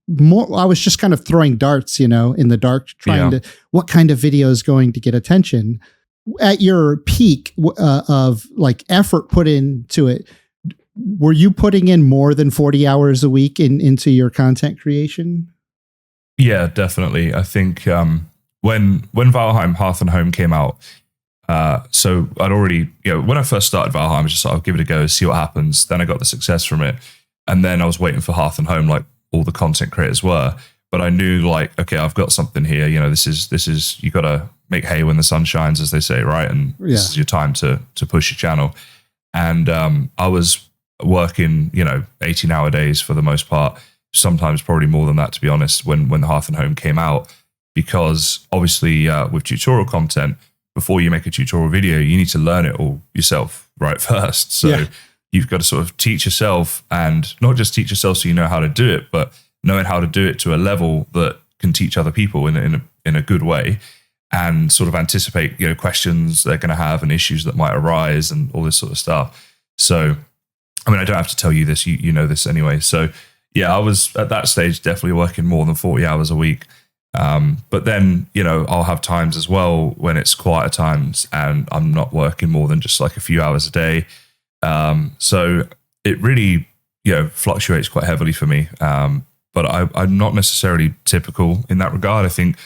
just kind of throwing darts, in the dark, trying to, what kind of video is going to get attention. At your peak of like effort put into it, were you putting in more than 40 hours a week into your content creation? Yeah, definitely. I think when Valheim Hearth and Home came out, so I'd already, when I first started Valheim, I was just like, I'll give it a go, see what happens. Then I got the success from it. And then I was waiting for Hearth and Home, like all the content creators were. But I knew, like, okay, I've got something here. this is you got to make hay when the sun shines, as they say, right? And this is your time to push your channel. And I was working, 18-hour days for the most part, sometimes probably more than that, to be honest, when the Hearth and Home came out, because obviously with tutorial content, before you make a tutorial video, you need to learn it all yourself, right, first. So you've got to sort of teach yourself, and not just teach yourself so you know how to do it, but knowing how to do it to a level that can teach other people in a good way, and sort of anticipate, questions they're going to have and issues that might arise and all this sort of stuff. So, I mean, I don't have to tell you this, you know this anyway. So yeah, I was at that stage definitely working more than 40 hours a week. But then, I'll have times as well when it's quieter times and I'm not working more than just like a few hours a day. So it really, fluctuates quite heavily for me. But I'm not necessarily typical in that regard. I think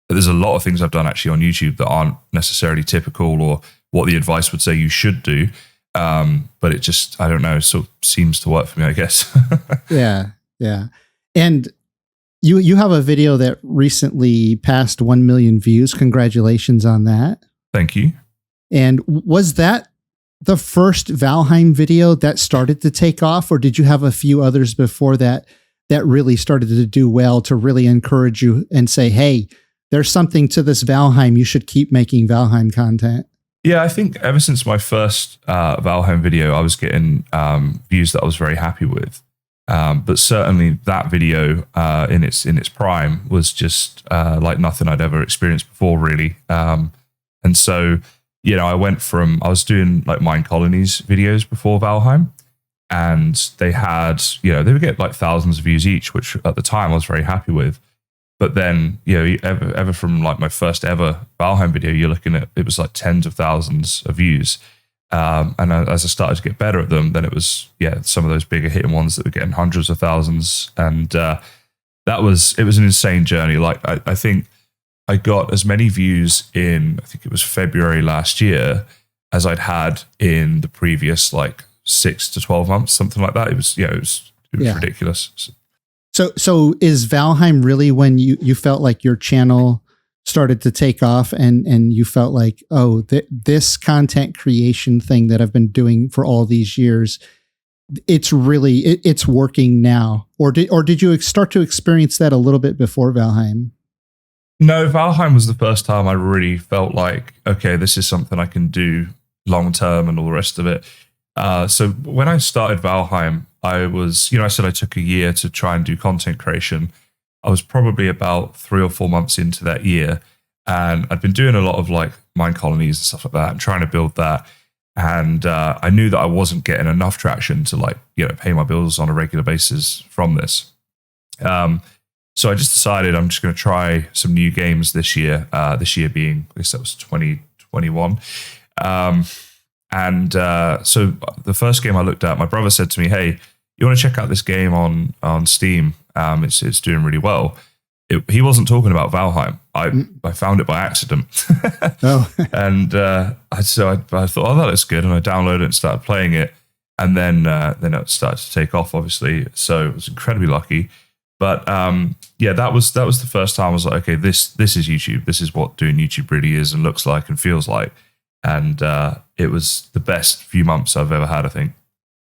that there's a lot of things I've done actually on YouTube that aren't necessarily typical or what the advice would say you should do. But it just, I don't know, sort of seems to work for me, I guess. Yeah. And you have a video that recently passed 1 million views. Congratulations on that. Thank you. And was that the first Valheim video that started to take off, or did you have a few others before that really started to do well to really encourage you and say, hey, there's something to this Valheim. You should keep making Valheim content? Yeah, I think ever since my first Valheim video, I was getting views that I was very happy with. But certainly that video in its prime was just like nothing I'd ever experienced before, really. And so, I was doing like Mine Colonies videos before Valheim, and they had, they would get like thousands of views each, which at the time I was very happy with. But then, ever from like my first ever Valheim video, you're looking at, it was like tens of thousands of views. And as I started to get better at them, then it was, some of those bigger hitting ones that were getting hundreds of thousands. And it was an insane journey. Like, I think I got as many views in, I think it was February last year, as I'd had in the previous like 6 to 12 months, something like that. It was ridiculous. So is Valheim really when you felt like your channel started to take off and you felt like, this content creation thing that I've been doing for all these years, it's working now? Or did you start to experience that a little bit before Valheim? No, Valheim was the first time I really felt like, okay, this is something I can do long term and all the rest of it. So when I started Valheim, I was, I said I took a year to try and do content creation. I was probably about 3 or 4 months into that year, and I'd been doing a lot of like Mine Colonies and stuff like that and trying to build that. And I knew that I wasn't getting enough traction to like, pay my bills on a regular basis from this. So I just decided I'm just going to try some new games this year. This year being, I guess that was 2021. So the first game I looked at, my brother said to me, "Hey, you want to check out this game on Steam? It's doing really well." He wasn't talking about Valheim. I found it by accident. And I thought, that looks good, and I downloaded it and started playing it. And then it started to take off, obviously. So I was incredibly lucky. But that was the first time I was like, okay, this is YouTube. This is what doing YouTube really is and looks like and feels like. And it was the best few months I've ever had, I think.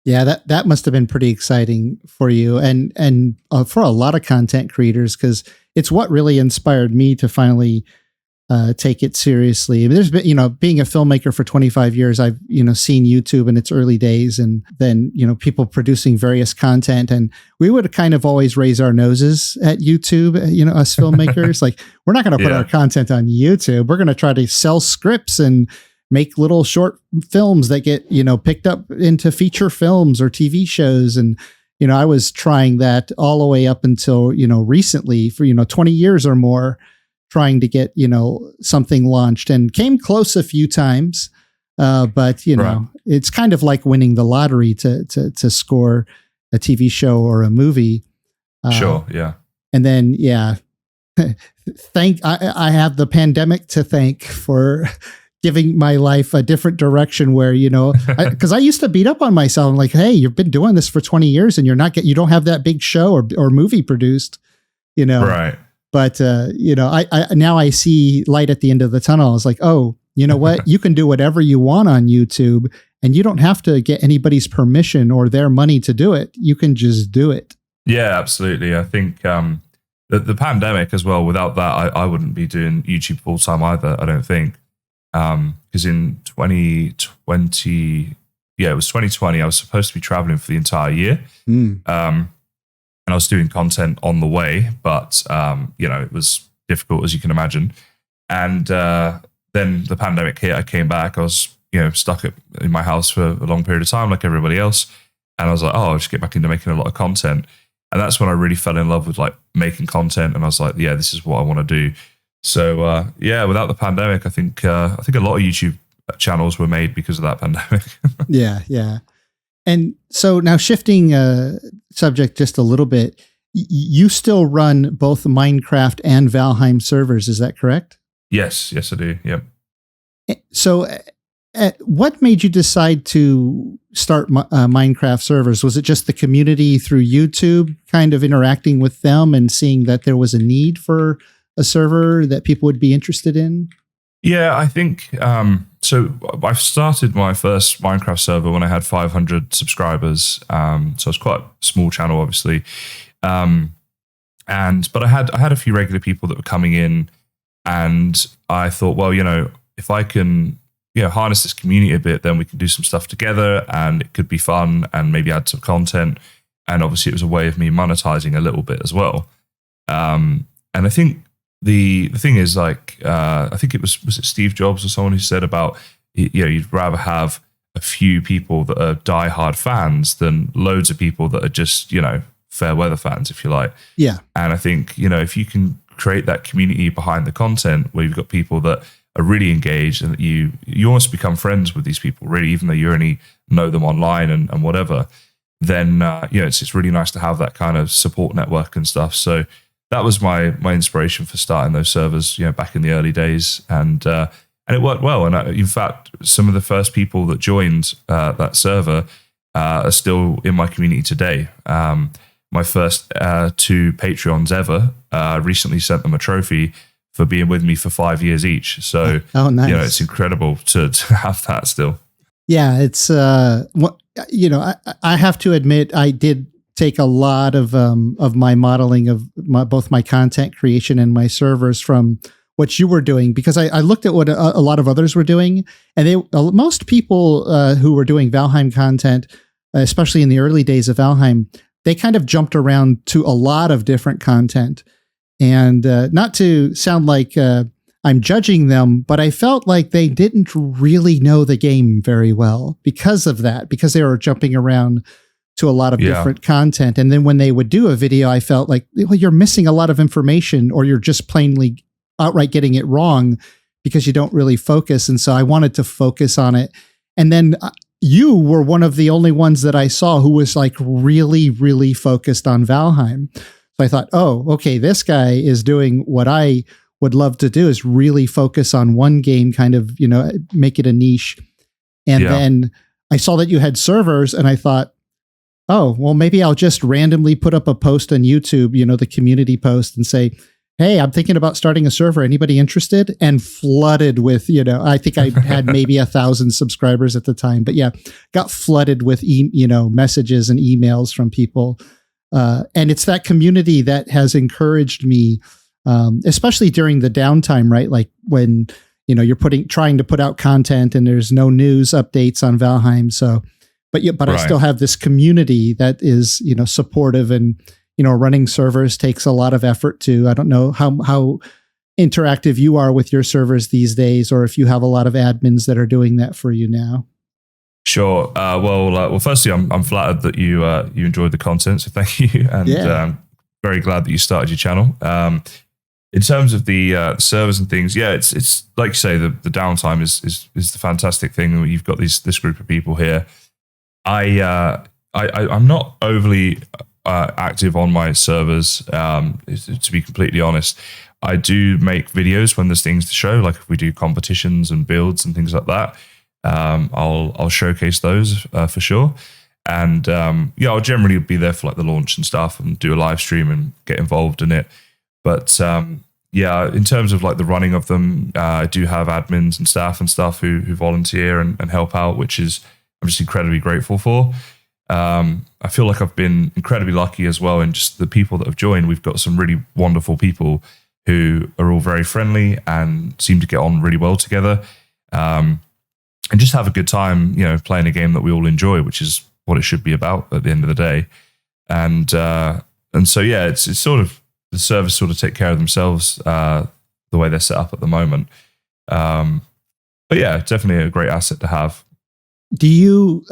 Yeah, that must have been pretty exciting for you and for a lot of content creators, because it's what really inspired me to finally take it seriously. I mean, there's been, being a filmmaker for 25 years, I've, seen YouTube in its early days, and then, people producing various content, and we would kind of always raise our noses at YouTube, us filmmakers, like, we're not going to put our content on YouTube. We're going to try to sell scripts and make little short films that get, picked up into feature films or TV shows. And, I was trying that all the way up until, recently for, 20 years or more, trying to get, something launched, and came close a few times. But, it's kind of like winning the lottery to score a TV show or a movie. Sure. Yeah. And then, I have the pandemic to thank for giving my life a different direction where, because I used to beat up on myself. I'm like, hey, you've been doing this for 20 years and you don't have that big show or movie produced, Right. But, I now I see light at the end of the tunnel. I was like, oh, you know what? You can do whatever you want on YouTube, and you don't have to get anybody's permission or their money to do it. You can just do it. Yeah, absolutely. I think the pandemic as well, without that, I wouldn't be doing YouTube full time either, I don't think. Because in 2020, it was 2020, I was supposed to be traveling for the entire year. And I was doing content on the way, but, it was difficult, as you can imagine. And then the pandemic hit, I came back, I was, stuck in my house for a long period of time, like everybody else. And I was like, I'll just get back into making a lot of content. And that's when I really fell in love with like making content. And I was like, yeah, this is what I want to do. So yeah, without the pandemic, I think a lot of YouTube channels were made because of that pandemic. Yeah. And so now shifting subject just a little bit, you still run both Minecraft and Valheim servers, is that correct? Yes, I do. Yep. So what made you decide to start Minecraft servers? Was it just the community through YouTube kind of interacting with them and seeing that there was a need for a server that people would be interested in? Yeah, I think so. I started my first Minecraft server when I had 500 subscribers. So it's quite a small channel, obviously. But I had a few regular people that were coming in, and I thought, well, if I can, harness this community a bit, then we can do some stuff together, and it could be fun, and maybe add some content. And obviously, it was a way of me monetizing a little bit as well. And I think the thing is, like, I think it was it Steve Jobs or someone who said about, you'd rather have a few people that are diehard fans than loads of people that are just, fair weather fans, if you like. Yeah. And I think, if you can create that community behind the content where you've got people that are really engaged and that you almost become friends with these people, really, even though you only know them online and whatever, then, it's really nice to have that kind of support network and stuff. So that was my inspiration for starting those servers, back in the early days. And it worked well. And in fact, some of the first people that joined that server are still in my community today. My first 2 Patreons ever recently sent them a trophy for being with me for 5 years each. So, nice. It's incredible to have that still. Yeah, it's, I have to admit, I did take a lot of my modeling of both my content creation and my servers from what you were doing, because I looked at what a lot of others were doing, and most people who were doing Valheim content, especially in the early days of Valheim, they kind of jumped around to a lot of different content. And not to sound like I'm judging them, but I felt like they didn't really know the game very well because of that, because they were jumping around to a lot of different content. And then when they would do a video, I felt like, well, you're missing a lot of information, or you're just plainly outright getting it wrong because you don't really focus. And so I wanted to focus on it. And then you were one of the only ones that I saw who was like really, really focused on Valheim. So I thought, oh, okay, this guy is doing what I would love to do, is really focus on one game, kind of, make it a niche. And then I saw that you had servers, and I thought, oh, well, maybe I'll just randomly put up a post on YouTube, the community post, and say, hey, I'm thinking about starting a server. Anybody interested? And flooded with, I think I had maybe 1,000 subscribers at the time, but got flooded with, messages and emails from people. And it's that community that has encouraged me, especially during the downtime, right? Like when, you're trying to put out content and there's no news updates on Valheim. So, but right. I still have this community that is, supportive, and, running servers takes a lot of effort too. I don't know how interactive you are with your servers these days, or if you have a lot of admins that are doing that for you now. Sure. Well, firstly, I'm flattered that you enjoyed the content, so thank you, and very glad that you started your channel. In terms of the servers and things, it's like you say, the downtime is the fantastic thing. You've got this group of people here. I'm not overly active on my servers, to be completely honest. I do make videos when there's things to show, like if we do competitions and builds and things like that. I'll showcase those for sure, and I'll generally be there for like the launch and stuff, and do a live stream and get involved in it. But in terms of like the running of them, I do have admins and staff and stuff who volunteer and help out, which is I'm just incredibly grateful for. I feel like I've been incredibly lucky as well, and just the people that have joined. We've got some really wonderful people who are all very friendly and seem to get on really well together. And just have a good time, playing a game that we all enjoy, which is what it should be about at the end of the day. And so, it's sort of, the servers sort of take care of themselves, the way they're set up at the moment. But definitely a great asset to have. Do you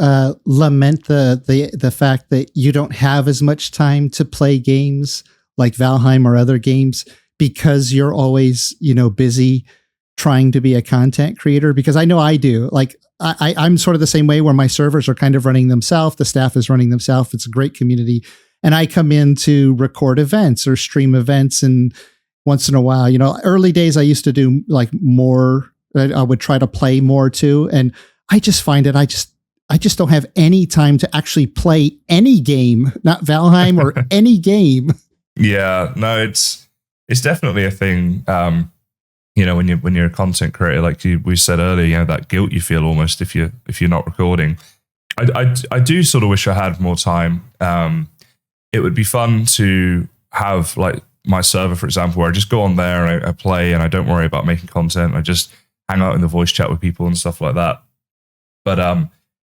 lament the fact that you don't have as much time to play games like Valheim or other games because you're always, busy trying to be a content creator? Because I know I do. Like I'm sort of the same way, where my servers are kind of running themselves. The staff is running themselves. It's a great community. And I come in to record events or stream events. And once in a while, early days, I used to do like more. I would try to play more too. And I just find it, I just don't have any time to actually play any game, not Valheim or any game. Yeah, no, it's definitely a thing. When you're a content creator, like we said earlier, that guilt you feel almost if you're not recording. I do sort of wish I had more time. It would be fun to have like my server, for example, where I just go on there and I play and I don't worry about making content. I just hang out in the voice chat with people and stuff like that. But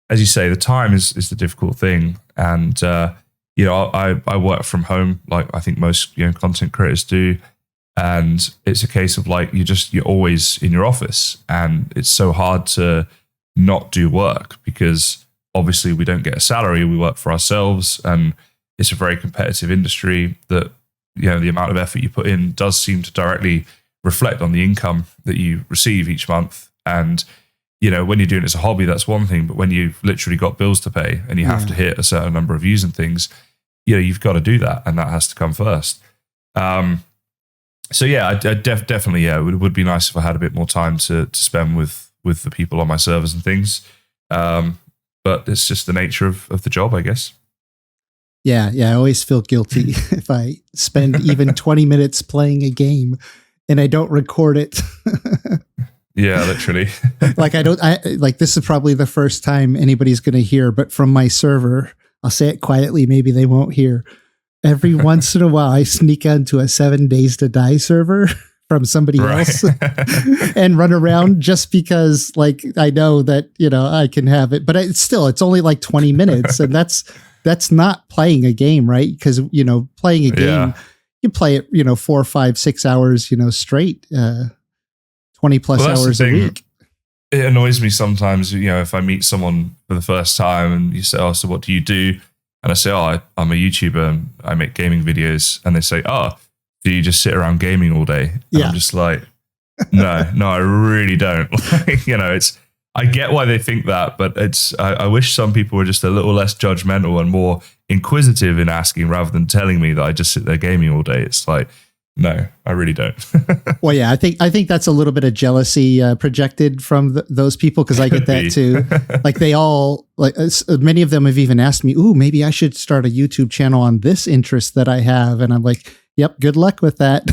as you say, the time is the difficult thing. And, I work from home like I think most content creators do. And it's a case of like, you're always in your office, and it's so hard to not do work because obviously we don't get a salary. We work for ourselves, and it's a very competitive industry that, the amount of effort you put in does seem to directly reflect on the income that you receive each month. And, when you're doing it as a hobby, that's one thing. But when you've literally got bills to pay and you have to hit a certain number of views and things, you've got to do that. And that has to come first. So yeah, I definitely, it would be nice if I had a bit more time to spend with the people on my servers and things. But it's just the nature of the job, I guess. Yeah. I always feel guilty if I spend even 20 minutes playing a game and I don't record it. Yeah, literally. This is probably the first time anybody's going to hear, but from my server, I'll say it quietly, maybe they won't hear. Every once in a while, I sneak onto a 7 Days to Die server from somebody else and run around just because, like, I know that, I can have it. But it's only like 20 minutes. And that's not playing a game, right? Because, playing a game, you play it, 4, 5, 6 hours, straight, 20 plus hours a week. It annoys me sometimes, if I meet someone for the first time and you say, "Oh, so what do you do?" And I say, "Oh, I'm a YouTuber and I make gaming videos." And they say, "Oh, do you just sit around gaming all day?" And I'm just like, no, I really don't. I get why they think that, but I wish some people were just a little less judgmental and more inquisitive in asking rather than telling me that I just sit there gaming all day. It's like, no, I really don't. Well, yeah, I think that's a little bit of jealousy projected from those people, because I get that too. Like they all, many of them have even asked me, "Ooh, maybe I should start a YouTube channel on this interest that I have," and I'm like, "Yep, good luck with that,"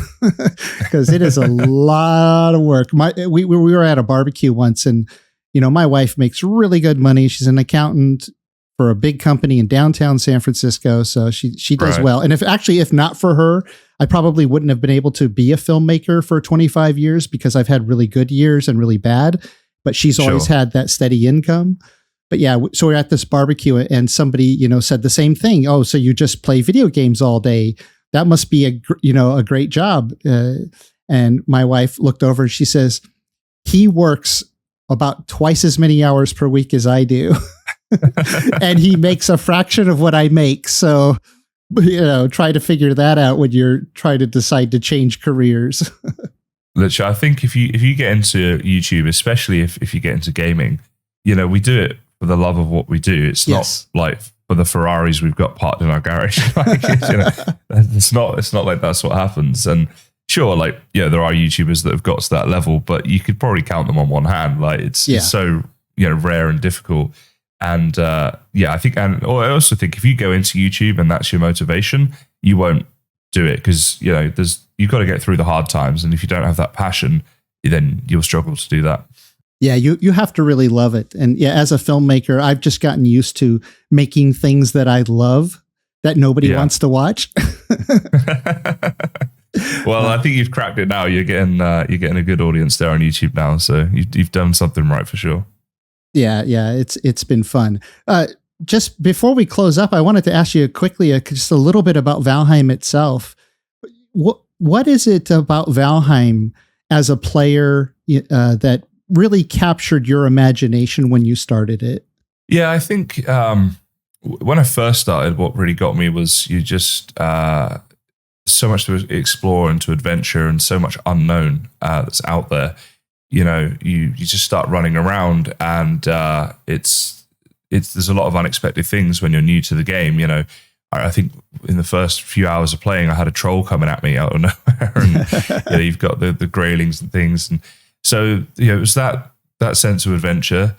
because it is a lot of work. We were at a barbecue once, and my wife makes really good money. She's an accountant for a big company in downtown San Francisco, so she does well. And if not for her, I probably wouldn't have been able to be a filmmaker for 25 years, because I've had really good years and really bad, but she's always had that steady income. But yeah, so we're at this barbecue and somebody, said the same thing. "Oh, so you just play video games all day? That must be a great job." And my wife looked over and she says, "He works about twice as many hours per week as I do." And he makes a fraction of what I make. So, try to figure that out when you're trying to decide to change careers. Literally, I think if you get into YouTube, especially if you get into gaming, we do it for the love of what we do. It's not like for the Ferraris we've got parked in our garage. It's not like that's what happens. And sure, there are YouTubers that have got to that level, but you could probably count them on one hand. Like it's so rare and difficult. And I also think if you go into YouTube and that's your motivation, you won't do it, because you've got to get through the hard times, and if you don't have that passion, then you'll struggle to do that. Yeah, you have to really love it. And yeah, as a filmmaker, I've just gotten used to making things that I love that nobody wants to watch. Well, I think you've cracked it now. You're getting a good audience there on YouTube now, so you've done something right for sure. Yeah, it's been fun. Just before we close up, I wanted to ask you quickly just a little bit about Valheim itself. What is it about Valheim as a player that really captured your imagination when you started it? Yeah, I think when I first started, what really got me was you just so much to explore and to adventure, and so much unknown that's out there. You just start running around, and it's there's a lot of unexpected things when you're new to the game. I think in the first few hours of playing, I had a troll coming at me out of nowhere, and you've got the graylings and things, and so it was that sense of adventure.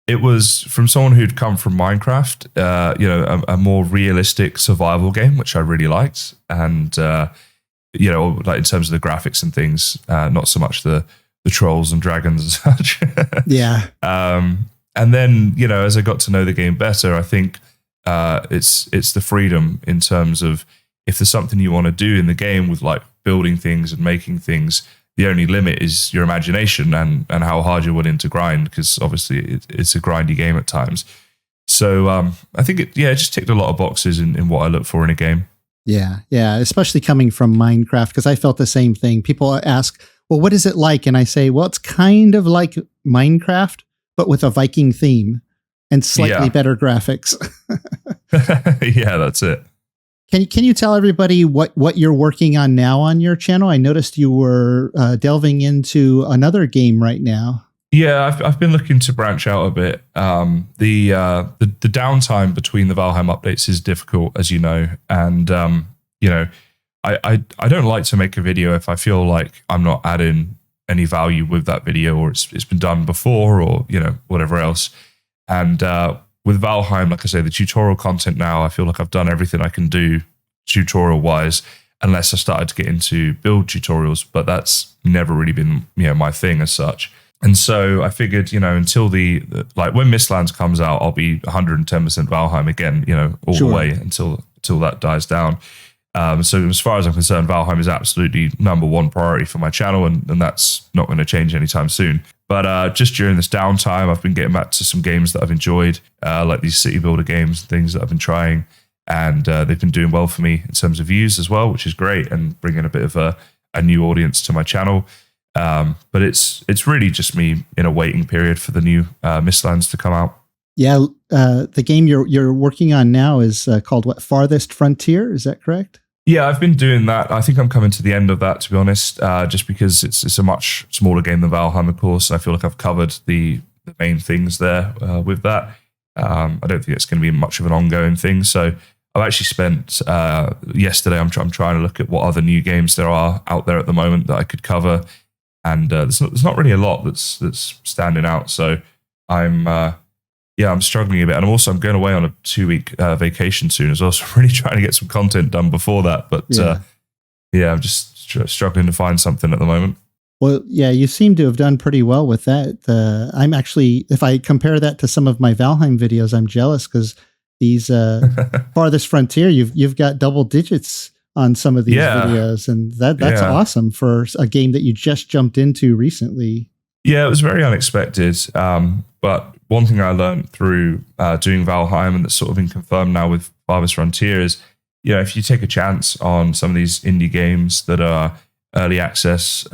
It was from someone who'd come from Minecraft, a more realistic survival game, which I really liked. And, like in terms of the graphics and things, not so much the trolls and dragons and such. Yeah. And then, as I got to know the game better, I think it's the freedom in terms of if there's something you want to do in the game with like building things and making things, the only limit is your imagination and how hard you're willing to grind, because obviously it's a grindy game at times. So I think it just ticked a lot of boxes in what I look for in a game. Yeah, especially coming from Minecraft, because I felt the same thing. People ask, well, what is it like? And I say, well, it's kind of like Minecraft, but with a Viking theme and slightly better graphics. Yeah, that's it. Can you tell everybody what you're working on now on your channel? I noticed you were delving into another game right now. Yeah, I've been looking to branch out a bit. The downtime between the Valheim updates is difficult, as you know, and I don't like to make a video if I feel like I'm not adding any value with that video, or it's been done before, or whatever else. And with Valheim, like I say, the tutorial content now, I feel like I've done everything I can do tutorial-wise, unless I started to get into build tutorials, but that's never really been my thing as such. And so I figured, until like when Mistlands comes out, I'll be 110% Valheim again, all the way until that dies down. So as far as I'm concerned, Valheim is absolutely number one priority for my channel, and that's not going to change anytime soon. But just during this downtime, I've been getting back to some games that I've enjoyed, like these city builder games and things that I've been trying. And they've been doing well for me in terms of views as well, which is great, and bringing a bit of a new audience to my channel. But it's really just me in a waiting period for the new Mistlands to come out. Yeah, the game you're working on now is called what? Farthest Frontier, is that correct? Yeah, I've been doing that. I think I'm coming to the end of that, to be honest, just because it's a much smaller game than Valheim, of course. I feel like I've covered the main things there with that. I don't think it's going to be much of an ongoing thing. So I've actually spent yesterday, I'm trying to look at what other new games there are out there at the moment that I could cover. And there's not really a lot that's standing out. So I'm struggling a bit. And I'm going away on a 2-week vacation soon as well. So I'm really trying to get some content done before that. But I'm just struggling to find something at the moment. Well, yeah, you seem to have done pretty well with that. I'm actually, if I compare that to some of my Valheim videos, I'm jealous, because these Farthest Frontier, you've got double digits on some of these videos, and that's awesome for a game that you just jumped into recently. Yeah, it was very unexpected. But one thing I learned through doing Valheim, and that's sort of been confirmed now with Farthest Frontier, is if you take a chance on some of these indie games that are early access,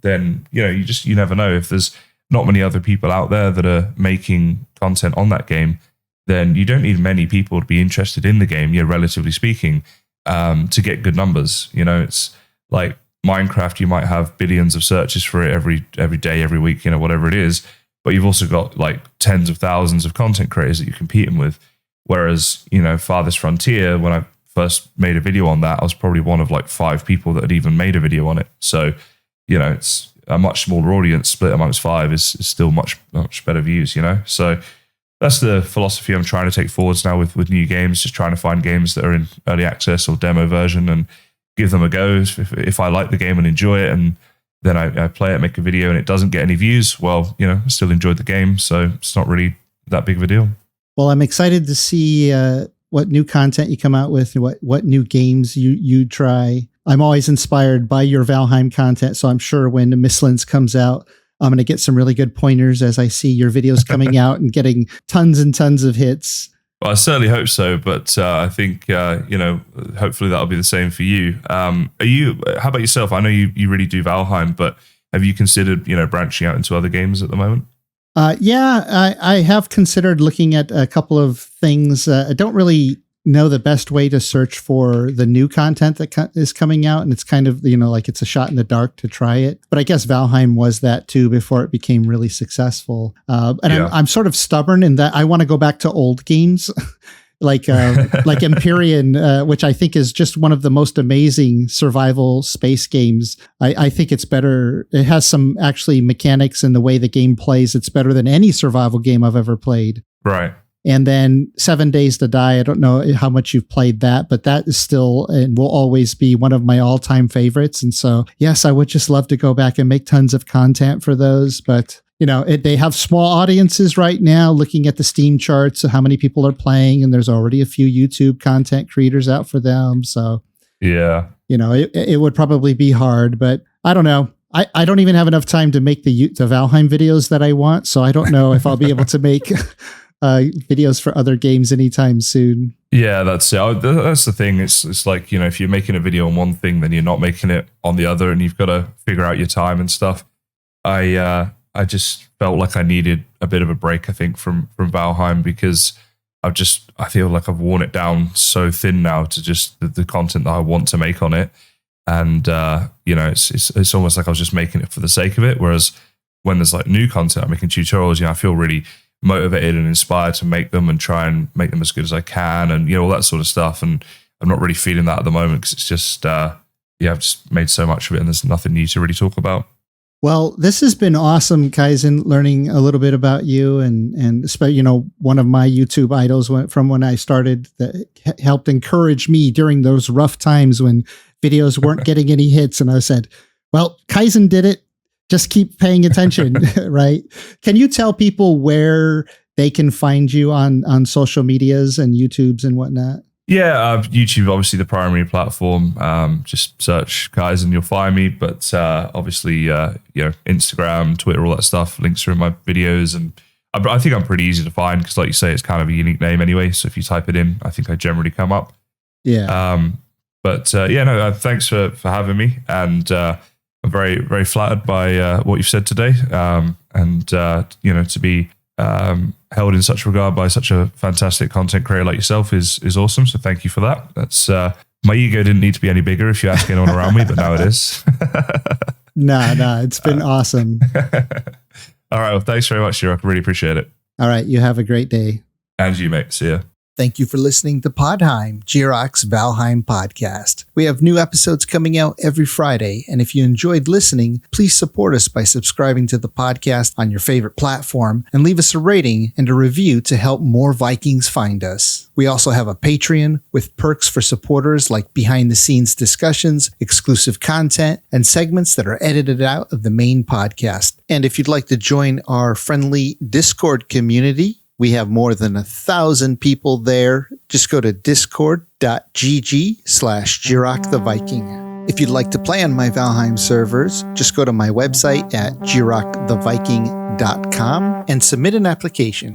then you never know. If there's not many other people out there that are making content on that game, then you don't need many people to be interested in the game, relatively speaking, to get good numbers. It's like Minecraft, you might have billions of searches for it every day, every week, whatever it is, but you've also got like tens of thousands of content creators that you're competing with. Whereas, Farthest Frontier, when I first made a video on that, I was probably one of like 5 people that had even made a video on it. So, it's a much smaller audience split amongst 5 is still much better views, So that's the philosophy I'm trying to take forwards now with new games, just trying to find games that are in early access or demo version and give them a go. If I like the game and enjoy it, and then I play it, make a video, and it doesn't get any views, well, I still enjoyed the game, so it's not really that big of a deal. Well, I'm excited to see what new content you come out with, and what new games you try. I'm always inspired by your Valheim content, so I'm sure when Mistlands comes out, I'm going to get some really good pointers as I see your videos coming out and getting tons and tons of hits. Well, I certainly hope so, but I think, hopefully that'll be the same for you. How about yourself? I know you really do Valheim, but have you considered, branching out into other games at the moment? I have considered looking at a couple of things. I don't really know the best way to search for the new content that is coming out. And it's kind of, like it's a shot in the dark to try it. But I guess Valheim was that too before it became really successful. I'm sort of stubborn in that I want to go back to old games. like Empyrean, which I think is just one of the most amazing survival space games. I think it's better. It has some actually mechanics in the way the game plays. It's better than any survival game I've ever played. Right. And then 7 Days to Die. I don't know how much you've played that, but that is still and will always be one of my all-time favorites. And so, yes, I would just love to go back and make tons of content for those. But, they have small audiences right now looking at the Steam charts of how many people are playing. And there's already a few YouTube content creators out for them. So, yeah, it would probably be hard, but I don't know. I don't even have enough time to make the Valheim videos that I want. So I don't know if I'll be able to make videos for other games anytime soon. Yeah, that's it. That's the thing. It's like, if you're making a video on one thing, then you're not making it on the other, and you've got to figure out your time and stuff. I just felt like I needed a bit of a break, I think, from Valheim, because I feel like I've worn it down so thin now to just the content that I want to make on it. And, it's almost like I was just making it for the sake of it. Whereas when there's like new content, I'm making tutorials, I feel really motivated and inspired to make them and try and make them as good as I can, and all that sort of stuff. And I'm not really feeling that at the moment, because it's just I've just made so much of it and there's nothing new to really talk about. Well, this has been awesome, Kysen, learning a little bit about you and one of my YouTube idols from when I started that helped encourage me during those rough times when videos weren't getting any hits. And I said, well, Kysen did it. Just keep paying attention, right? Can you tell people where they can find you on social medias and YouTubes and whatnot? Yeah, YouTube, obviously the primary platform. Just search Kysen, you'll find me. But obviously, Instagram, Twitter, all that stuff. Links are in my videos, and I think I'm pretty easy to find because, like you say, it's kind of a unique name anyway. So if you type it in, I think I generally come up. Yeah. Thanks for having me, and I'm very, very flattered by what you've said today, to be held in such regard by such a fantastic content creator like yourself is awesome. So thank you for that. That's my ego didn't need to be any bigger if you ask anyone around me, but now it is. No, it's been awesome. All right, well, thanks very much, Jiroc. Really appreciate it. All right, you have a great day. And you, mate. See ya. Thank you for listening to Podheim, Jiroc's Valheim podcast. We have new episodes coming out every Friday, and if you enjoyed listening, please support us by subscribing to the podcast on your favorite platform and leave us a rating and a review to help more Vikings find us. We also have a Patreon with perks for supporters like behind-the-scenes discussions, exclusive content, and segments that are edited out of the main podcast. And if you'd like to join our friendly Discord community, we have more than 1,000 people there. Just go to discord.gg/Jiroc the Viking. If you'd like to play on my Valheim servers, just go to my website at jiroctheviking.com and submit an application.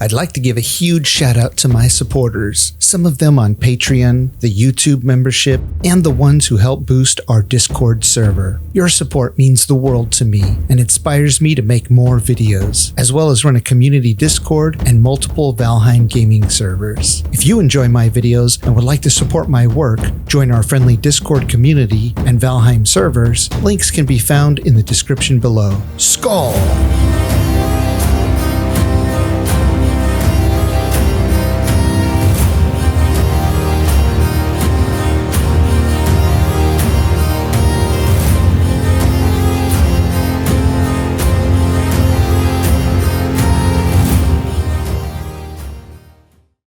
I'd like to give a huge shout out to my supporters, some of them on Patreon, the YouTube membership, and the ones who help boost our Discord server. Your support means the world to me and inspires me to make more videos, as well as run a community Discord and multiple Valheim gaming servers. If you enjoy my videos and would like to support my work, join our friendly Discord community and Valheim servers. Links can be found in the description below. Skål!